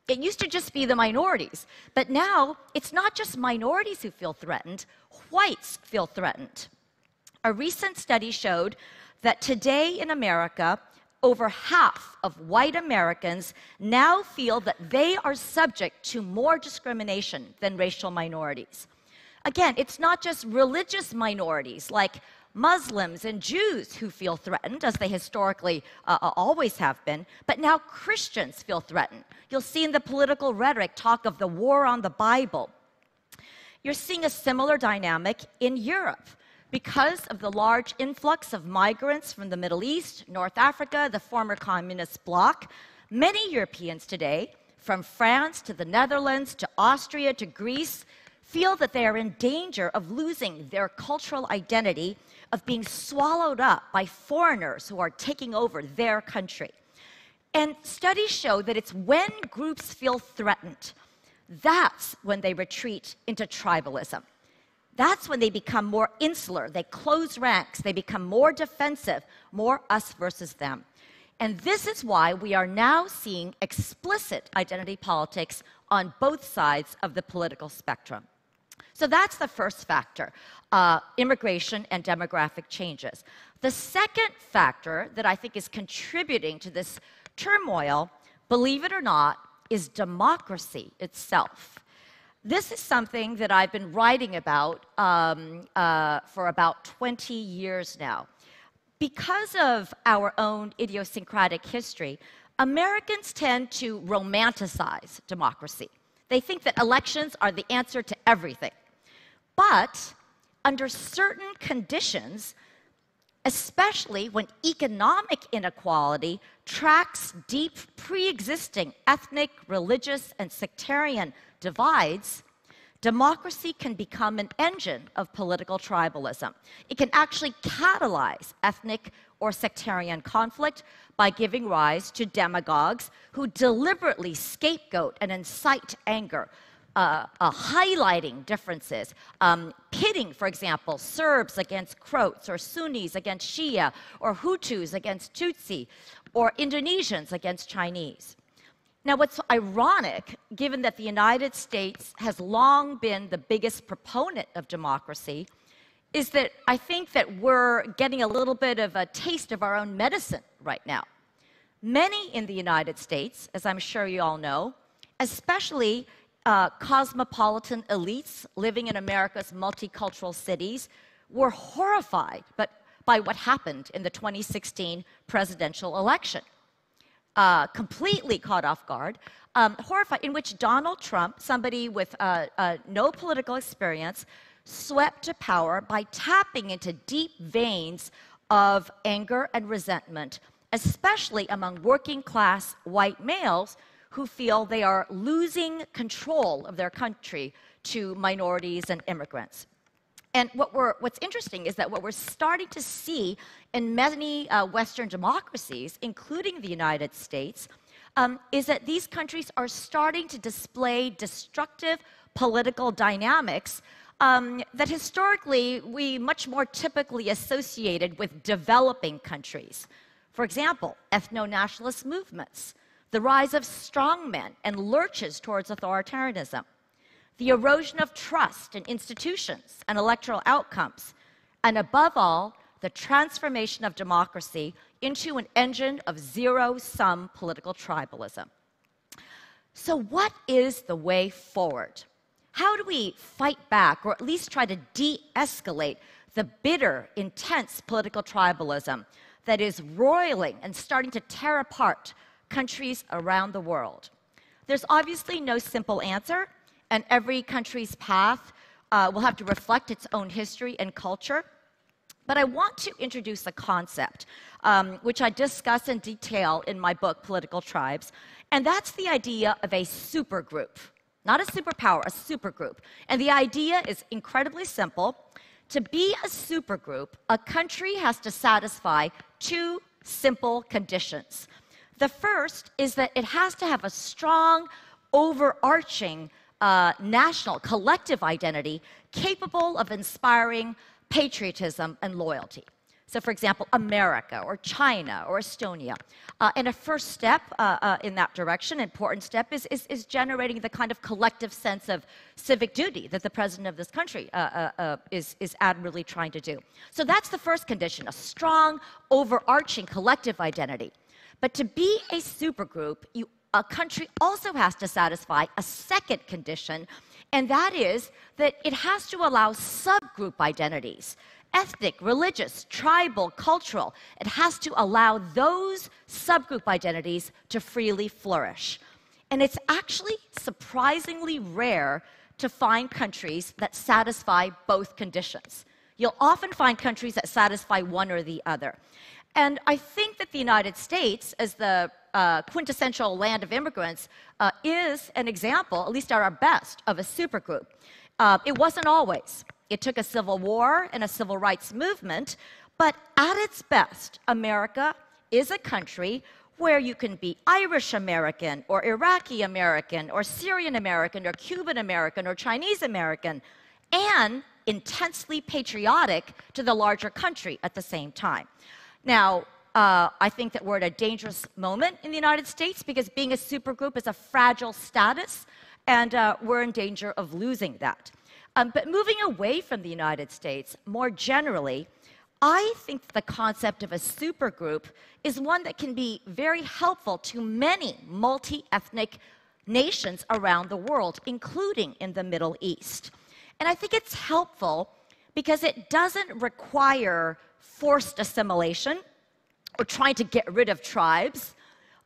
It used to just be the minorities, but now it's not just minorities who feel threatened, whites feel threatened. A recent study showed that today in America, over half of white Americans now feel that they are subject to more discrimination than racial minorities. Again, it's not just religious minorities like Muslims and Jews who feel threatened, as they historically always have been, but now Christians feel threatened. You'll see in the political rhetoric talk of the war on the Bible. You're seeing a similar dynamic in Europe. Because of the large influx of migrants from the Middle East, North Africa, the former communist bloc, many Europeans today, from France to the Netherlands to Austria to Greece, feel that they are in danger of losing their cultural identity, of being swallowed up by foreigners who are taking over their country. And studies show that it's when groups feel threatened, that's when they retreat into tribalism. That's when they become more insular, they close ranks, they become more defensive, more us versus them. And this is why we are now seeing explicit identity politics on both sides of the political spectrum. So that's the first factor, immigration and demographic changes. The second factor that I think is contributing to this turmoil, believe it or not, is democracy itself. This is something that I've been writing about for about 20 years now. Because of our own idiosyncratic history, Americans tend to romanticize democracy. They think that elections are the answer to everything. But under certain conditions, especially when economic inequality tracks deep pre-existing ethnic, religious, and sectarian divides, democracy can become an engine of political tribalism. It can actually catalyze ethnic or sectarian conflict by giving rise to demagogues who deliberately scapegoat and incite anger, highlighting differences, pitting, for example, Serbs against Croats, or Sunnis against Shia, or Hutus against Tutsi, or Indonesians against Chinese. Now, what's ironic, given that the United States has long been the biggest proponent of democracy, is that I think that we're getting a little bit of a taste of our own medicine right now. Many in the United States, as I'm sure you all know, especially cosmopolitan elites living in America's multicultural cities, were horrified by what happened in the 2016 presidential election. Completely caught off guard, horrified, in which Donald Trump, somebody with no political experience, swept to power by tapping into deep veins of anger and resentment, especially among working-class white males who feel they are losing control of their country to minorities and immigrants. And what's interesting is that what we're starting to see in many Western democracies, including the United States, is that these countries are starting to display destructive political dynamics that historically we much more typically associated with developing countries. For example, ethno-nationalist movements, the rise of strongmen and lurches towards authoritarianism, the erosion of trust in institutions and electoral outcomes, and above all, the transformation of democracy into an engine of zero-sum political tribalism. So what is the way forward? How do we fight back, or at least try to de-escalate the bitter, intense political tribalism that is roiling and starting to tear apart countries around the world? There's obviously no simple answer, and every country's path will have to reflect its own history and culture. But I want to introduce a concept, which I discuss in detail in my book, Political Tribes, and that's the idea of a supergroup. Not a superpower, a supergroup. And the idea is incredibly simple. To be a supergroup, a country has to satisfy two simple conditions. The first is that it has to have a strong, overarching national, collective identity capable of inspiring patriotism and loyalty. So, for example, America or China or Estonia. And a first step in that direction, important step, is generating the kind of collective sense of civic duty that the president of this country is admirably trying to do. So that's the first condition, a strong, overarching collective identity. But to be a supergroup, a country also has to satisfy a second condition, and that is that it has to allow subgroup identities. Ethnic, religious, tribal, cultural. It has to allow those subgroup identities to freely flourish. And it's actually surprisingly rare to find countries that satisfy both conditions. You'll often find countries that satisfy one or the other. And I think that the United States, as the quintessential land of immigrants, is an example, at least at our best, of a supergroup. It wasn't always. It took a civil war and a civil rights movement, but at its best, America is a country where you can be Irish American or Iraqi American or Syrian American or Cuban American or Chinese American, and intensely patriotic to the larger country at the same time. Now, I think that we're at a dangerous moment in the United States because being a supergroup is a fragile status, and we're in danger of losing that. But moving away from the United States, more generally, I think the concept of a supergroup is one that can be very helpful to many multi-ethnic nations around the world, including in the Middle East. And I think it's helpful because it doesn't require forced assimilation or trying to get rid of tribes.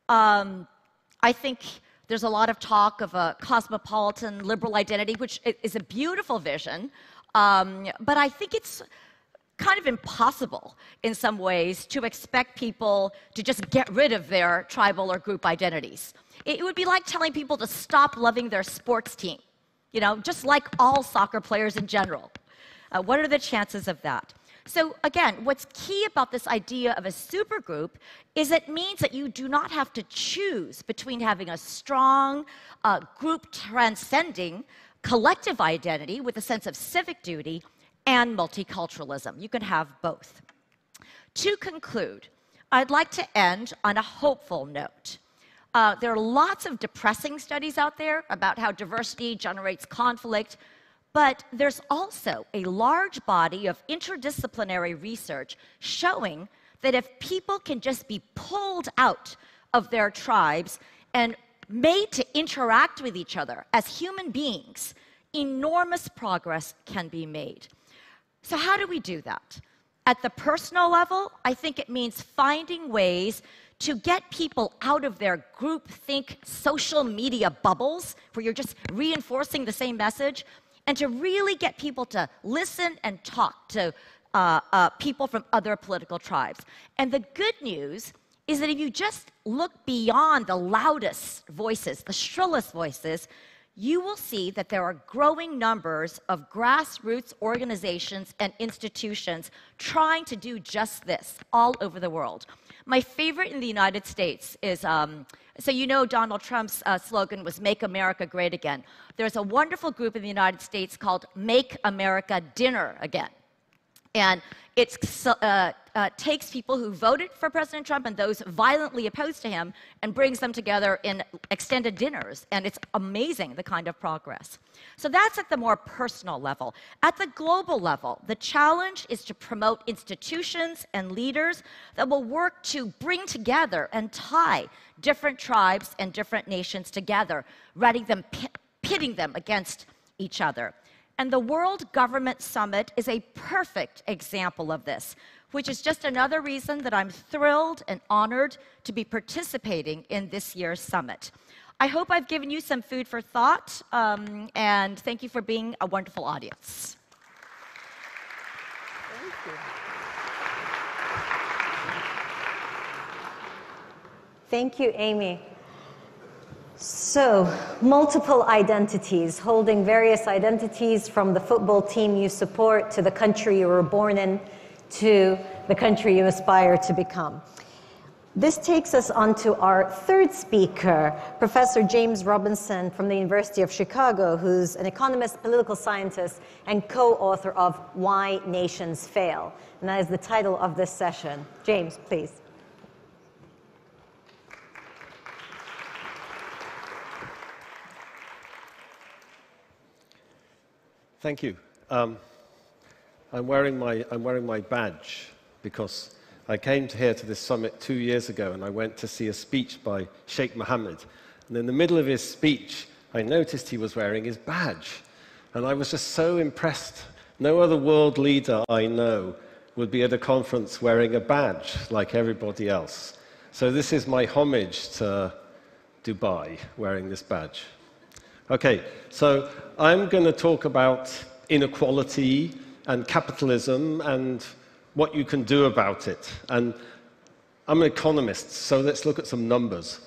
I think there's a lot of talk of a cosmopolitan liberal identity, which is a beautiful vision, but I think it's kind of impossible in some ways to expect people to just get rid of their tribal or group identities. It would be like telling people to stop loving their sports team, you know, just like all soccer players in general. What are the chances of that? So again, what's key about this idea of a supergroup is it means that you do not have to choose between having a strong, group-transcending collective identity with a sense of civic duty and multiculturalism. You can have both. To conclude, I'd like to end on a hopeful note. There are lots of depressing studies out there about how diversity generates conflict, but there's also a large body of interdisciplinary research showing that if people can just be pulled out of their tribes and made to interact with each other as human beings, enormous progress can be made. So how do we do that? At the personal level, I think it means finding ways to get people out of their groupthink social media bubbles where you're just reinforcing the same message, and to really get people to listen and talk to people from other political tribes. And the good news is that if you just look beyond the loudest voices, the shrillest voices, you will see that there are growing numbers of grassroots organizations and institutions trying to do just this all over the world. My favorite in the United States is, so you know Donald Trump's slogan was Make America Great Again. There's a wonderful group in the United States called Make America Dinner Again. And it takes people who voted for President Trump and those violently opposed to him and brings them together in extended dinners. And it's amazing, the kind of progress. So that's at the more personal level. At the global level, the challenge is to promote institutions and leaders that will work to bring together and tie different tribes and different nations together, rather than pitting them against each other. And the World Government Summit is a perfect example of this, which is just another reason that I'm thrilled and honored to be participating in this year's summit. I hope I've given you some food for thought, and thank you for being a wonderful audience. Thank you. Thank you, Amy. So, multiple identities, holding various identities from the football team you support to the country you were born in to the country you aspire to become. This takes us on to our third speaker, Professor James Robinson from the University of Chicago, who's an economist, political scientist, and co-author of Why Nations Fail. And that is the title of this session. James, please. Thank you. I'm wearing my badge because I came here to this summit 2 years ago, and I went to see a speech by Sheikh Mohammed. And in the middle of his speech, I noticed he was wearing his badge. And I was just so impressed. No other world leader I know would be at a conference wearing a badge like everybody else. So this is my homage to Dubai, wearing this badge. Okay, so I'm going to talk about inequality and capitalism and what you can do about it. And I'm an economist, so let's look at some numbers.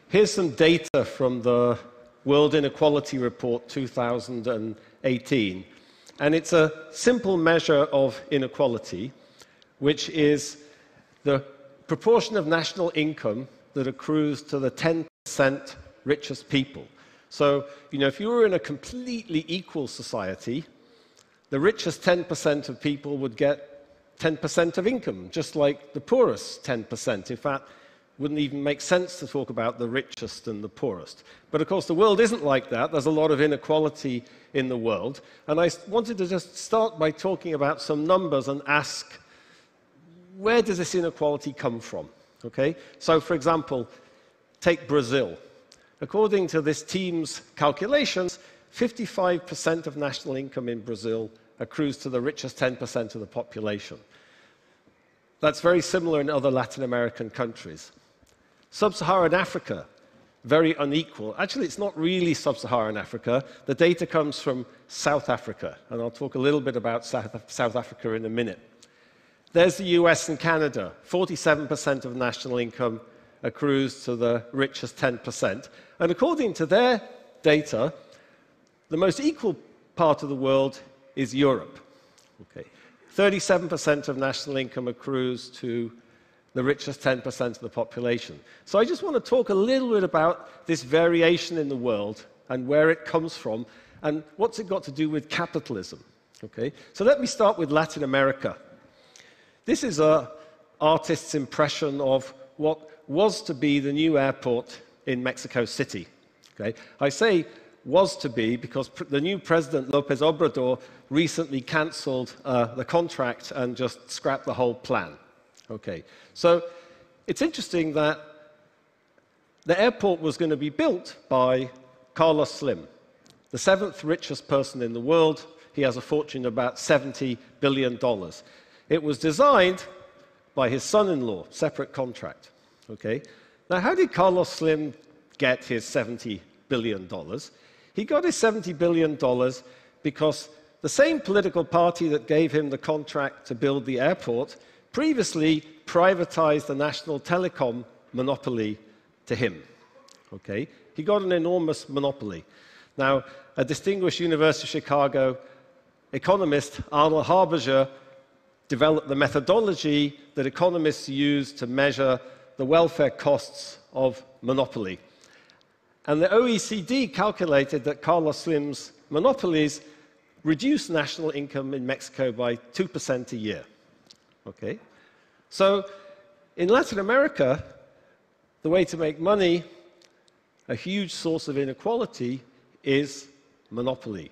Here's some data from the World Inequality Report 2018. And it's a simple measure of inequality, which is the proportion of national income that accrues to the 10% richest people. So, you know, if you were in a completely equal society, the richest 10% of people would get 10% of income, just like the poorest 10%. In fact, it wouldn't even make sense to talk about the richest and the poorest. But of course, the world isn't like that. There's a lot of inequality in the world. And I wanted to just start by talking about some numbers and ask, where does this inequality come from? Okay? So, for example, take Brazil. According to this team's calculations, 55% of national income in Brazil accrues to the richest 10% of the population. That's very similar in other Latin American countries. Sub-Saharan Africa, very unequal. Actually, it's not really Sub-Saharan Africa. The data comes from South Africa, and I'll talk a little bit about South Africa in a minute. There's the US and Canada. 47% of national income accrues to the richest 10%. And according to their data, the most equal part of the world is Europe. Okay. 37% of national income accrues to the richest 10% of the population. So I just want to talk a little bit about this variation in the world and where it comes from and what's it got to do with capitalism. Okay. So let me start with Latin America. This is an artist's impression of what was to be the new airport in Mexico City. Okay? I say was to be because the new president, López Obrador, recently cancelled the contract and just scrapped the whole plan. Okay. So it's interesting that the airport was going to be built by Carlos Slim, the 7th richest person in the world. He has a fortune of about $70 billion. It was designed by his son-in-law, separate contract. Okay. Now, how did Carlos Slim get his $70 billion? He got his $70 billion because the same political party that gave him the contract to build the airport previously privatized the national telecom monopoly to him. Okay. He got an enormous monopoly. Now, a distinguished University of Chicago economist, Arnold Harbinger, developed the methodology that economists use to measure the welfare costs of monopoly. And the OECD calculated that Carlos Slim's monopolies reduced national income in Mexico by 2% a year. Okay? So, in Latin America, the way to make money, a huge source of inequality, is monopoly.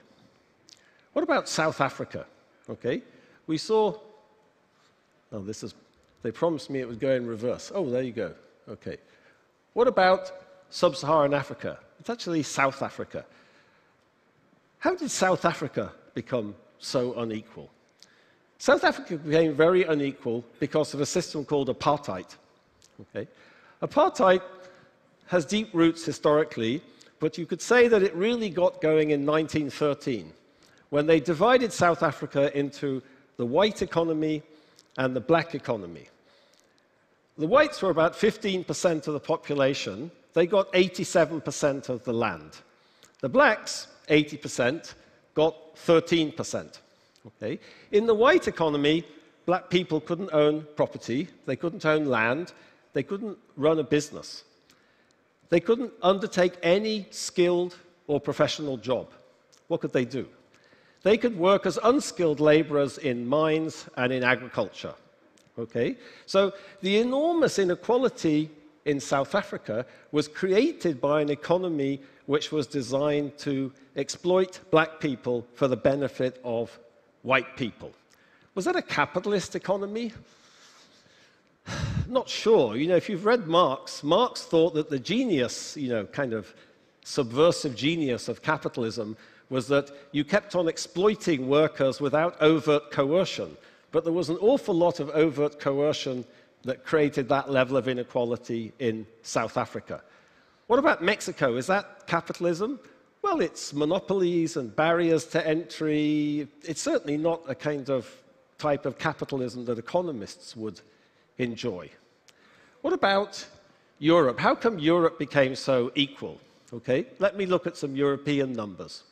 What about South Africa? Okay? We saw, oh, they promised me it would go in reverse. Oh, there you go. Okay. What about Sub-Saharan Africa? It's actually South Africa. How did South Africa become so unequal? South Africa became very unequal because of a system called apartheid. Okay? Apartheid has deep roots historically, but you could say that it really got going in 1913, when they divided South Africa into the white economy and the black economy. The whites were about 15% of the population. They got 87% of the land. The blacks, 80%, got 13%. Okay? In the white economy, black people couldn't own property, they couldn't own land, they couldn't run a business. They couldn't undertake any skilled or professional job. What could they do? They could work as unskilled laborers in mines and in agriculture. Okay? So the enormous inequality in South Africa was created by an economy which was designed to exploit black people for the benefit of white people. Was that a capitalist economy? Not sure. You know, if you've read Marx, Marx thought that the genius, you know, kind of subversive genius of capitalism was that you kept on exploiting workers without overt coercion. But there was an awful lot of overt coercion that created that level of inequality in South Africa. What about Mexico? Is that capitalism? Well, it's monopolies and barriers to entry. It's certainly not a kind of type of capitalism that economists would enjoy. What about Europe? How come Europe became so equal? Okay, let me look at some European numbers.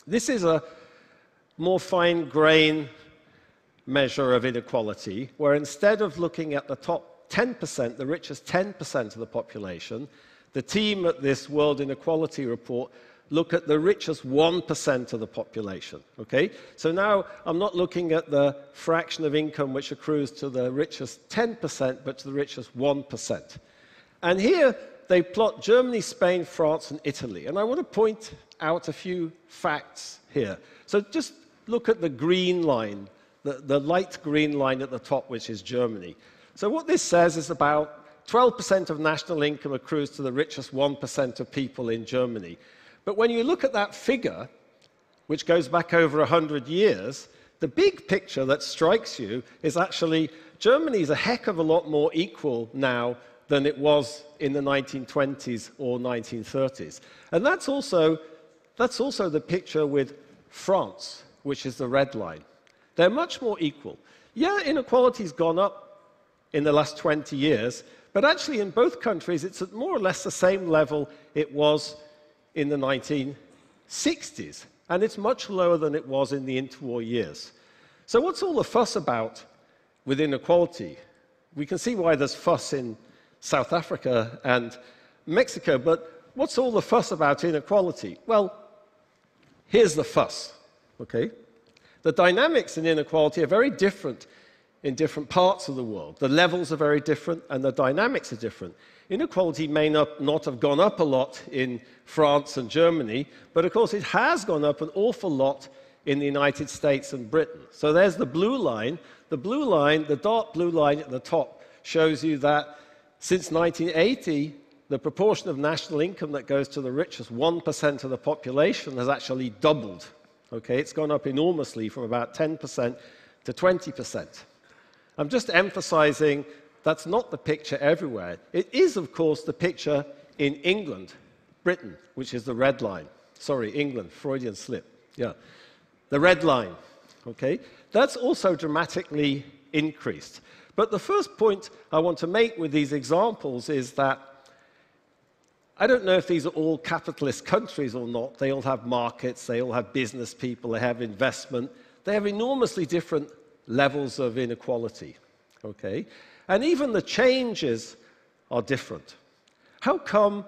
This is a more fine-grained measure of inequality, where instead of looking at the top 10%, the richest 10% of the population, the team at this World Inequality Report look at the richest 1% of the population. Okay? So now I'm not looking at the fraction of income which accrues to the richest 10%, but to the richest 1%. And here they plot Germany, Spain, France, and Italy. And I want to point out a few facts here. So just look at the green line, the light green line at the top, which is Germany. So what this says is about 12% of national income accrues to the richest 1% of people in Germany. But when you look at that figure, which goes back over 100 years, the big picture that strikes you is actually Germany is a heck of a lot more equal now than it was in the 1920s or 1930s. And that's also the picture with France, which is the red line. They're much more equal. Yeah, inequality's gone up in the last 20 years, but actually in both countries it's at more or less the same level it was in the 1960s, and it's much lower than it was in the interwar years. So what's all the fuss about with inequality? We can see why there's fuss in South Africa and Mexico, but what's all the fuss about inequality? Well, here's the fuss, okay? The dynamics in inequality are very different in different parts of the world. The levels are very different, and the dynamics are different. Inequality may not have gone up a lot in France and Germany, but of course it has gone up an awful lot in the United States and Britain. So there's the blue line. The blue line, the dark blue line at the top, shows you that since 1980, the proportion of national income that goes to the richest 1% of the population has actually doubled. Okay, it's gone up enormously from about 10% to 20%. I'm just emphasizing that's not the picture everywhere. It is, of course, the picture in England, Britain, which is the red line. Sorry, England, Freudian slip. Yeah, the red line, okay? That's also dramatically increased. But the first point I want to make with these examples is that, since 1980, the proportion of national income that goes to the richest 1% of the population has actually doubled. Okay, it's gone up enormously from about 10% to 20%. I'm just emphasizing that's not the picture everywhere. It is, of course, the picture in England, Britain, which is the red line. Okay, that's also dramatically increased. But the first point I want to make with these examples is that I don't know if these are all capitalist countries or not. They all have markets, they all have business people, they have investment. They have enormously different levels of inequality, okay? And even the changes are different. How come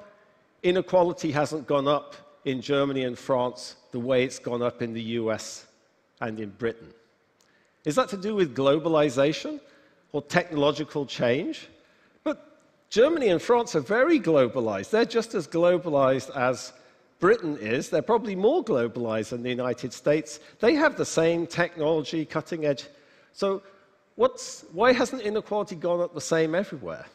inequality hasn't gone up in Germany and France the way it's gone up in the US and in Britain? Is that to do with globalization or technological change? But Germany and France are very globalized. They're just as globalized as Britain is. They're probably more globalized than the United States. They have the same technology, cutting edge. So why hasn't inequality gone up the same everywhere?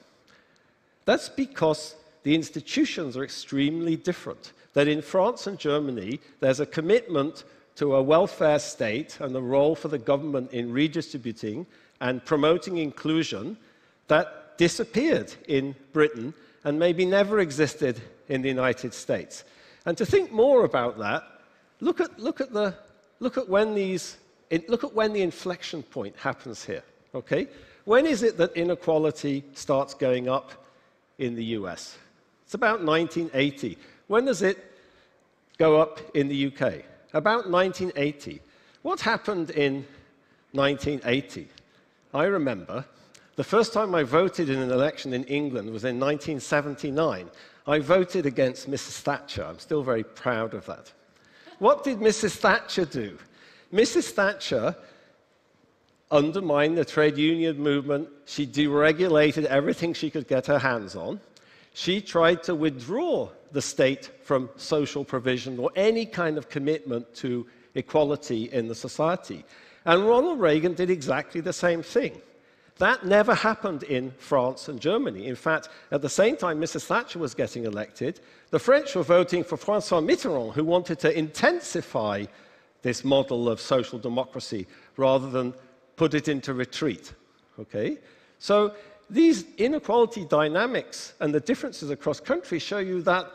That's because the institutions are extremely different. That in France and Germany, there's a commitment to a welfare state and the role for the government in redistributing and promoting inclusion that disappeared in Britain and maybe never existed in the United States. And to think more about that, look at when the inflection point happens here. Okay? When is it that inequality starts going up in the US? It's about 1980. When does it go up in the UK? About 1980. What happened in 1980? I remember the first time I voted in an election in England was in 1979. I voted against Mrs. Thatcher. I'm still very proud of that. What did Mrs. Thatcher do? Mrs. Thatcher undermined the trade union movement. She deregulated everything she could get her hands on. She tried to withdraw the state from social provision or any kind of commitment to equality in the society. And Ronald Reagan did exactly the same thing. That never happened in France and Germany. In fact, at the same time Mrs. Thatcher was getting elected, the French were voting for François Mitterrand, who wanted to intensify this model of social democracy rather than put it into retreat. Okay? So these inequality dynamics and the differences across countries show you that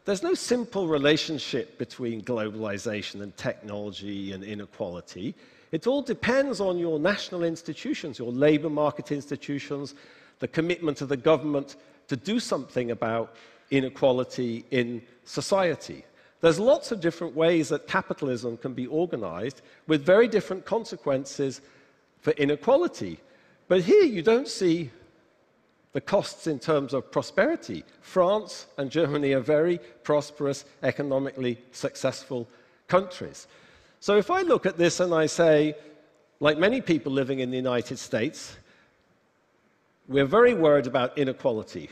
there's no simple relationship between globalization and technology and inequality. It all depends on your national institutions, your labor market institutions, the commitment of the government to do something about inequality in society. There's lots of different ways that capitalism can be organized with very different consequences for inequality. But here you don't see the costs in terms of prosperity. France and Germany are very prosperous, economically successful countries. So if I look at this and I say, like many people living in the United States, we're very worried about inequality.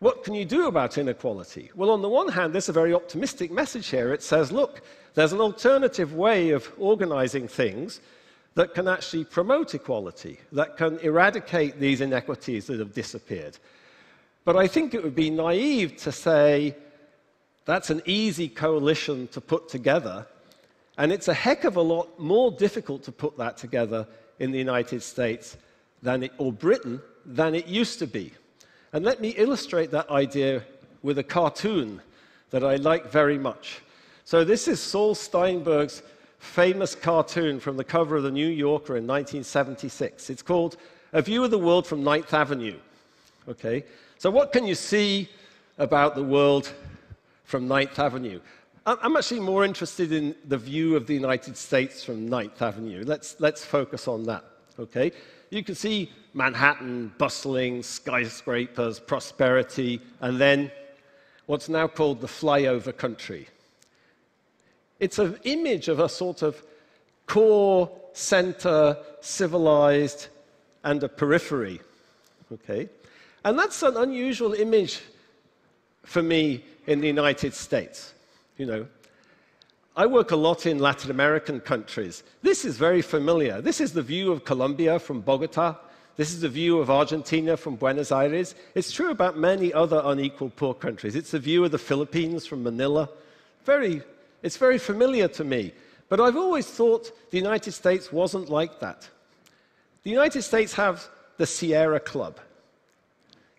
What can you do about inequality? Well, on the one hand, there's a very optimistic message here. It says, look, there's an alternative way of organizing things that can actually promote equality, that can eradicate these inequities that have disappeared. But I think it would be naive to say that's an easy coalition to put together, and it's a heck of a lot more difficult to put that together in the United States or Britain than it used to be. And let me illustrate that idea with a cartoon that I like very much. So this is Saul Steinberg's famous cartoon from the cover of the New Yorker in 1976. It's called A View of the World from 9th Avenue. Okay? So what can you see about the world from 9th Avenue? I'm actually more interested in the view of the United States from 9th Avenue. Let's focus on that. Okay? You can see Manhattan, bustling, skyscrapers, prosperity, and then what's now called the flyover country. It's an image of a sort of core, center, civilized, and a periphery. Okay? And that's an unusual image for me in the United States. You know, I work a lot in Latin American countries. This is very familiar. This is the view of Colombia from Bogota. This is the view of Argentina from Buenos Aires. It's true about many other unequal poor countries. It's the view of the Philippines from Manila. It's very familiar to me. But I've always thought the United States wasn't like that. The United States have the Sierra Club.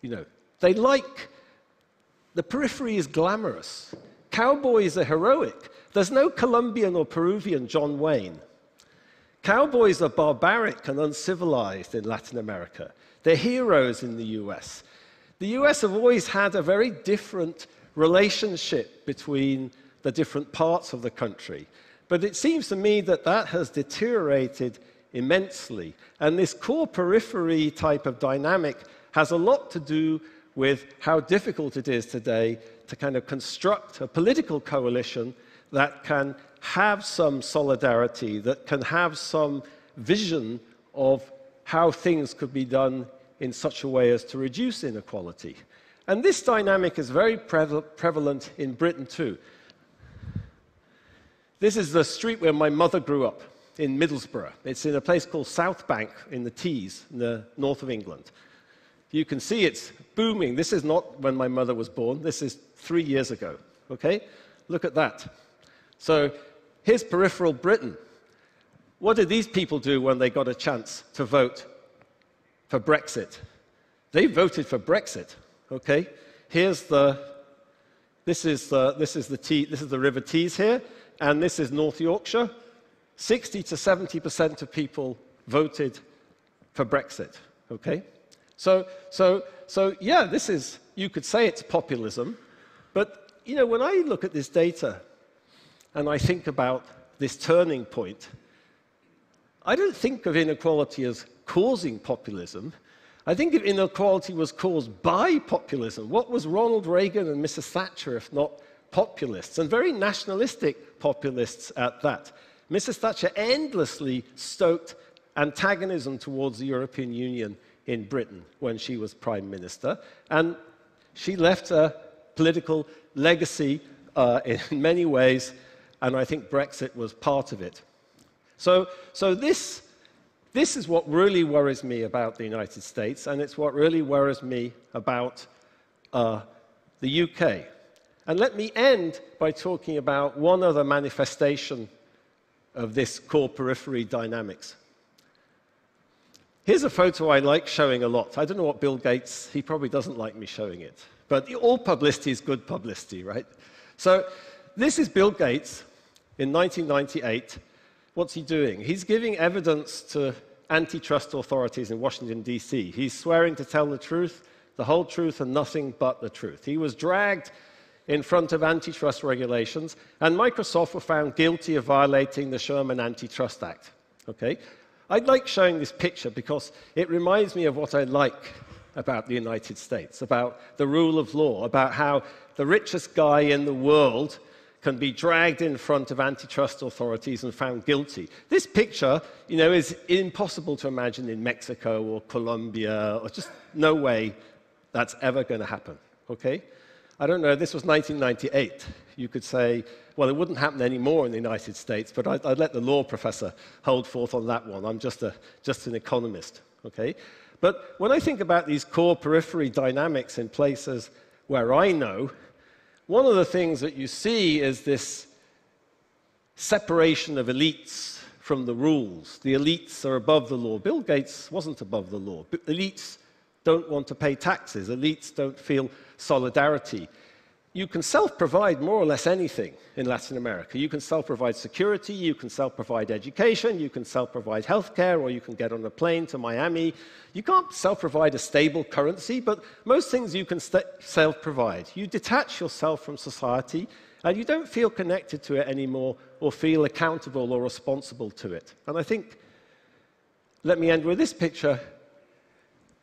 You know, the periphery is glamorous. Cowboys are heroic. There's no Colombian or Peruvian John Wayne. Cowboys are barbaric and uncivilized in Latin America. They're heroes in the US. The US have always had a very different relationship between the different parts of the country. But it seems to me that that has deteriorated immensely. And this core periphery type of dynamic has a lot to do with how difficult it is today to kind of construct a political coalition that can have some solidarity, that can have some vision of how things could be done in such a way as to reduce inequality. And this dynamic is very prevalent in Britain too. This is the street where my mother grew up, in Middlesbrough. It's in a place called South Bank in the Tees, in the north of England. You can see it's booming. This is not when my mother was born. This is 3 years ago, okay? Look at that. So here's peripheral Britain. What did these people do when they got a chance to vote for Brexit? They voted for Brexit, okay? This is the River Tees here, and this is North Yorkshire. 60 to 70% of people voted for Brexit, okay? So yeah, this is, you could say it's populism, but, you know, when I look at this data and I think about this turning point, I don't think of inequality as causing populism. I think of inequality was caused by populism. What was Ronald Reagan and Mrs. Thatcher if not populists, and very nationalistic populists at that? Mrs. Thatcher endlessly stoked antagonism towards the European Union in Britain when she was Prime Minister, and she left a political legacy in many ways, and I think Brexit was part of it. So this is what really worries me about the United States, and it's what really worries me about the UK. And let me end by talking about one other manifestation of this core periphery dynamics. Here's a photo I like showing a lot. I don't know what Bill Gates, he probably doesn't like me showing it. But all publicity is good publicity, right? So this is Bill Gates in 1998. What's he doing? He's giving evidence to antitrust authorities in Washington, D.C. He's swearing to tell the truth, the whole truth, and nothing but the truth. He was dragged in front of antitrust regulations, and Microsoft were found guilty of violating the Sherman Antitrust Act. Okay? I'd like showing this picture because it reminds me of what I like about the United States, about the rule of law, about how the richest guy in the world can be dragged in front of antitrust authorities and found guilty. This picture, you know, is impossible to imagine in Mexico or Colombia, or just no way that's ever going to happen. Okay? I don't know, this was 1998. You could say, well, it wouldn't happen anymore in the United States, but I'd let the law professor hold forth on that one. I'm just an economist, okay? But when I think about these core periphery dynamics in places where I know, one of the things that you see is this separation of elites from the rules. The elites are above the law. Bill Gates wasn't above the law. Elites don't want to pay taxes. Elites don't feel solidarity. You can self-provide more or less anything in Latin America. You can self-provide security, you can self-provide education, you can self-provide healthcare, or you can get on a plane to Miami. You can't self-provide a stable currency, but most things you can self-provide. You detach yourself from society, and you don't feel connected to it anymore or feel accountable or responsible to it. And I think, let me end with this picture,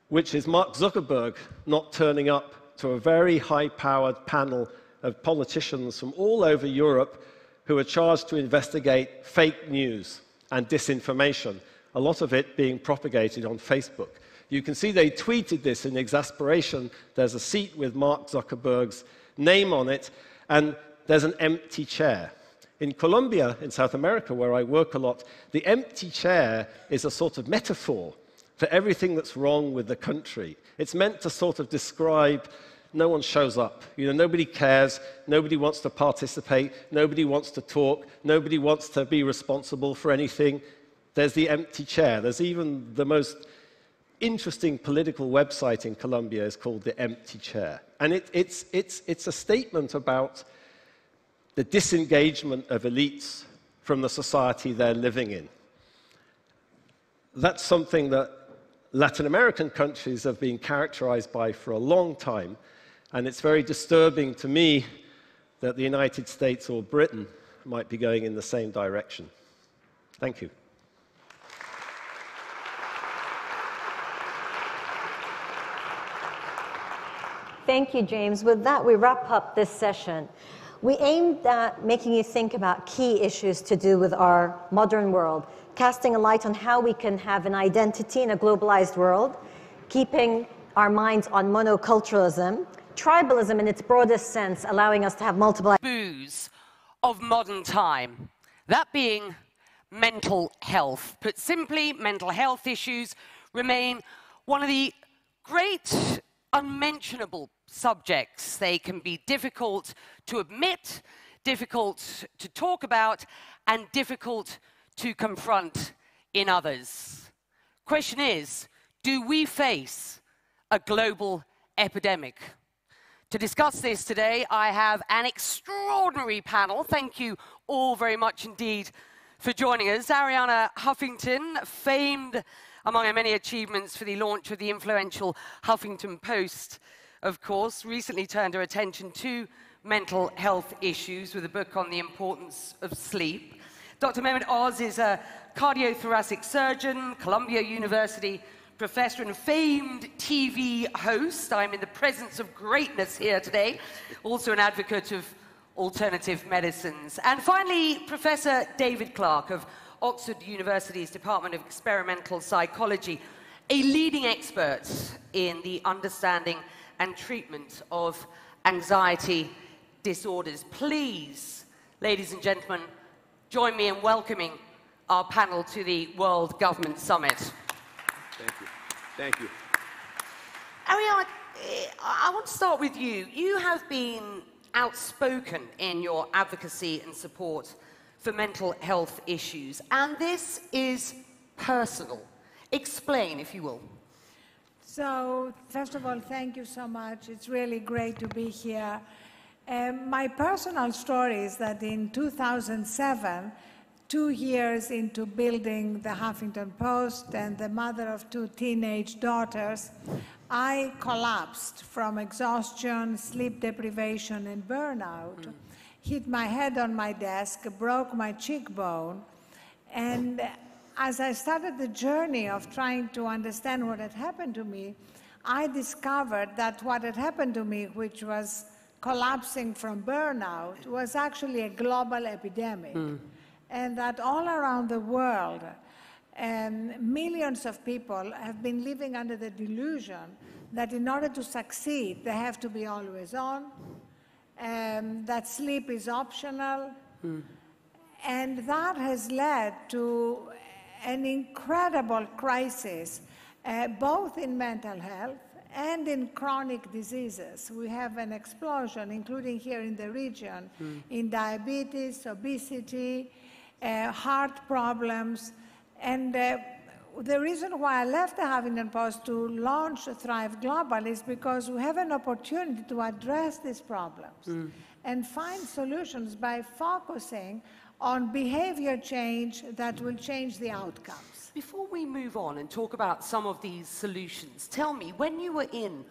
which is Mark Zuckerberg not turning up to a very high-powered panel of politicians from all over Europe who are charged to investigate fake news and disinformation, a lot of it being propagated on Facebook. You can see they tweeted this in exasperation. There's a seat with Mark Zuckerberg's name on it, and there's an empty chair. In Colombia, in South America, where I work a lot, the empty chair is a sort of metaphor for everything that's wrong with the country. It's meant to sort of describe no one shows up. You know, nobody cares, nobody wants to participate, nobody wants to talk, nobody wants to be responsible for anything. There's the empty chair. There's even the most interesting political website in Colombia is called The Empty Chair. And it's a statement about the disengagement of elites from the society they're living in. That's something that Latin American countries have been characterized by for a long time, and it's very disturbing to me that the United States or Britain might be going in the same direction. Thank you. Thank you, James. With that, we wrap up this session. We aimed at making you think about key issues to do with our modern world, casting a light on how we can have an identity in a globalized world, keeping our minds on monoculturalism, tribalism in its broadest sense, allowing us to have multiple taboos of modern time, that being mental health. Put simply, mental health issues remain one of the great unmentionable subjects. They can be difficult to admit, difficult to talk about, and difficult to confront in others. Question is, do we face a global epidemic? To discuss this today, I have an extraordinary panel. Thank you all very much indeed for joining us. Arianna Huffington, famed among her many achievements for the launch of the influential Huffington Post, of course, recently turned her attention to mental health issues with a book on the importance of sleep. Dr. Mehmet Oz is a cardiothoracic surgeon, Columbia University professor and famed TV host. I'm in the presence of greatness here today, also an advocate of alternative medicines. And finally, Professor David Clark of Oxford University's Department of Experimental Psychology, a leading expert in the understanding and treatment of anxiety disorders. Please, ladies and gentlemen, join me in welcoming our panel to the World Government Summit. Thank you. Thank you. Arianna, I want to start with you. You have been outspoken in your advocacy and support for mental health issues, and this is personal. Explain, if you will. So, first of all, thank you so much. It's really great to be here. My personal story is that in 2007, 2 years into building the Huffington Post and the mother of 2 teenage daughters, I collapsed from exhaustion, sleep deprivation, and burnout. Hit my head on my desk, broke my cheekbone, and as I started the journey of trying to understand what had happened to me, I discovered that what had happened to me, which was collapsing from burnout, was actually a global epidemic. And that all around the world, millions of people have been living under the delusion that in order to succeed, they have to be always on, that sleep is optional, and that has led to an incredible crisis, both in mental health and in chronic diseases. We have an explosion, including here in the region, in diabetes, obesity, heart problems, and the reason why I left the Huffington Post to launch Thrive Global is because we have an opportunity to address these problems and find solutions by focusing on behavior change that will change the outcomes. Before we move on and talk about some of these solutions, tell me, when you were in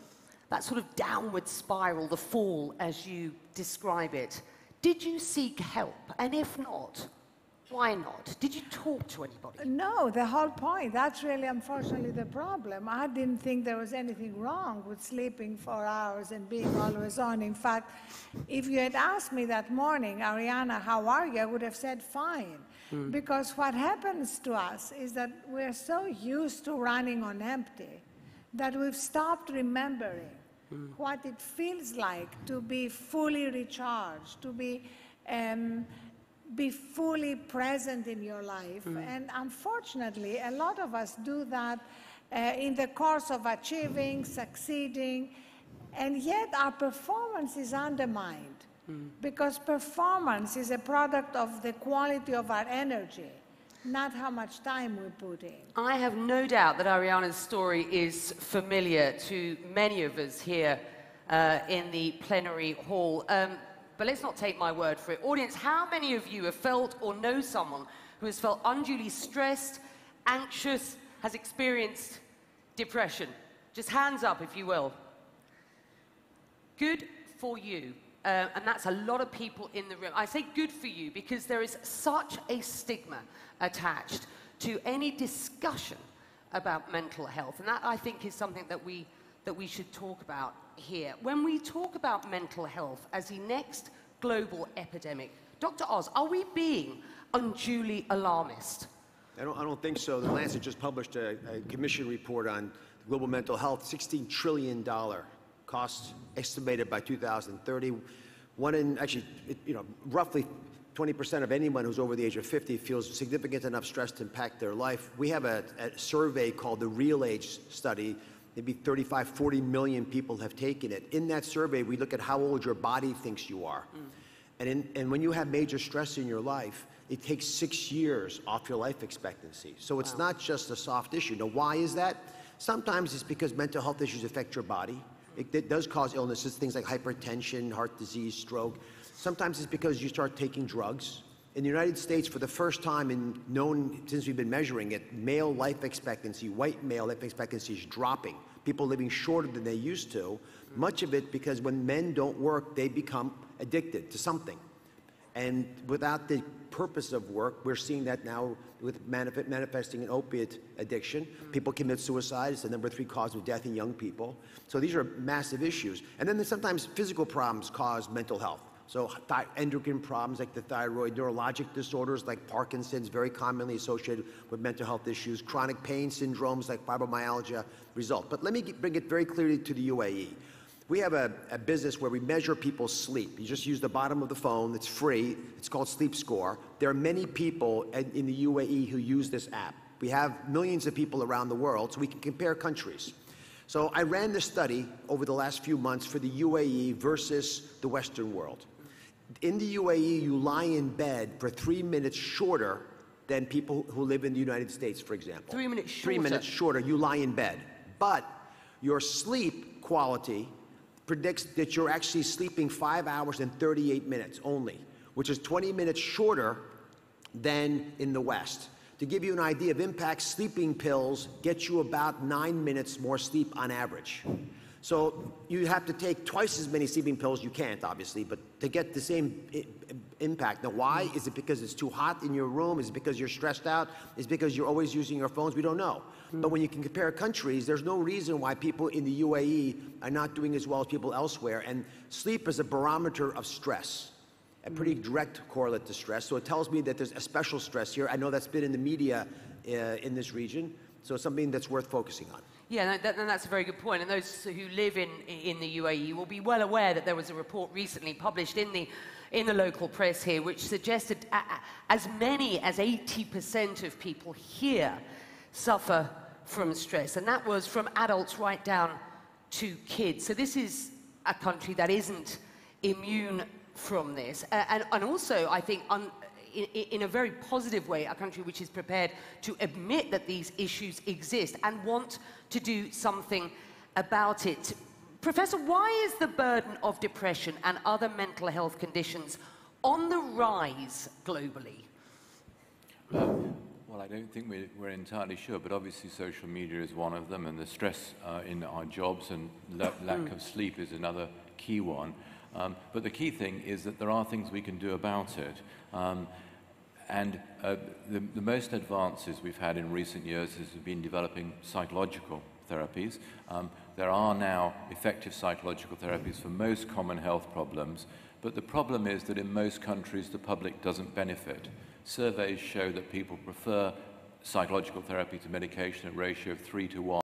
that sort of downward spiral, the fall as you describe it, did you seek help? And if not, why not? Did you talk to anybody? No, the whole point. That's really, unfortunately, the problem. I didn't think there was anything wrong with sleeping 4 hours and being always on. In fact, if you had asked me that morning, Arianna, how are you? I would have said fine. Because what happens to us is that we're so used to running on empty that we've stopped remembering what it feels like to be fully recharged, to be fully present in your life. And unfortunately, a lot of us do that in the course of achieving, succeeding, and yet our performance is undermined because performance is a product of the quality of our energy, not how much time we put in. I have no doubt that Arianna's story is familiar to many of us here in the plenary hall. But let's not take my word for it. Audience, how many of you have felt or know someone who has felt unduly stressed, anxious, has experienced depression. Just hands up, if you will. Good for you. And that's a lot of people in the room. I say good for you because there is such a stigma attached to any discussion about mental health. And that, I think, is something that we should talk about here. When we talk about mental health as the next global epidemic, Dr. Oz, are we being unduly alarmist? I don't think so. The Lancet just published a commission report on global mental health, $16 trillion costs estimated by 2030. Roughly 20% of anyone who's over the age of 50 feels significant enough stress to impact their life. We have a survey called the Real Age Study. Maybe 35, 40 million people have taken it. In that survey, we look at how old your body thinks you are. And when you have major stress in your life, it takes 6 years off your life expectancy. So it's not just a soft issue. Now, why is that? Sometimes it's because mental health issues affect your body. It does cause illnesses, things like hypertension, heart disease, stroke. Sometimes it's because you start taking drugs. In the United States, for the first time since we've been measuring it, male life expectancy, white male life expectancy is dropping. People living shorter than they used to. Much of it because when men don't work, they become addicted to something. And without the purpose of work, we're seeing that now with manifesting an opiate addiction. People commit suicide. It's the #3 cause of death in young people. So these are massive issues. And then sometimes physical problems cause mental health. So endocrine problems like the thyroid, neurologic disorders like Parkinson's, very commonly associated with mental health issues, chronic pain syndromes like fibromyalgia result. But let me bring it very clearly to the UAE. We have a business where we measure people's sleep. You just use the bottom of the phone. It's free. It's called Sleep Score. There are many people in the UAE who use this app. We have millions of people around the world, so we can compare countries. So I ran this study over the last few months for the UAE versus the Western world. In the UAE, you lie in bed for 3 minutes shorter than people who live in the United States, for example. 3 minutes shorter? 3 minutes shorter, you lie in bed. But your sleep quality predicts that you're actually sleeping 5 hours and 38 minutes only, which is 20 minutes shorter than in the West. To give you an idea of impact, sleeping pills get you about 9 minutes more sleep on average. So you have to take twice as many sleeping pills. You can't, obviously, but to get the same impact. Now, why? Is it because it's too hot in your room? Is it because you're stressed out? Is it because you're always using your phones? We don't know. But when you can compare countries, there's no reason why people in the UAE are not doing as well as people elsewhere. And sleep is a barometer of stress, a pretty direct correlate to stress. So it tells me that there's a special stress here. I know that's been in the media in this region. So it's something that's worth focusing on. Yeah, that's a very good point. And those who live in the UAE will be well aware that there was a report recently published in the local press here which suggested as many as 80% of people here suffer from stress. And that was from adults right down to kids. So this is a country that isn't immune from this. And also, I think, in a very positive way, a country which is prepared to admit that these issues exist and want to do something about it. Professor, why is the burden of depression and other mental health conditions on the rise globally? Well, I don't think we're entirely sure, but obviously social media is one of them, and the stress in our jobs and lack of sleep is another key one. But the key thing is that there are things we can do about it. The most advances we've had in recent years has been developing psychological therapies. There are now effective psychological therapies for most common health problems, but the problem is that in most countries the public doesn't benefit. Surveys show that people prefer psychological therapy to medication at a ratio of 3 to 1.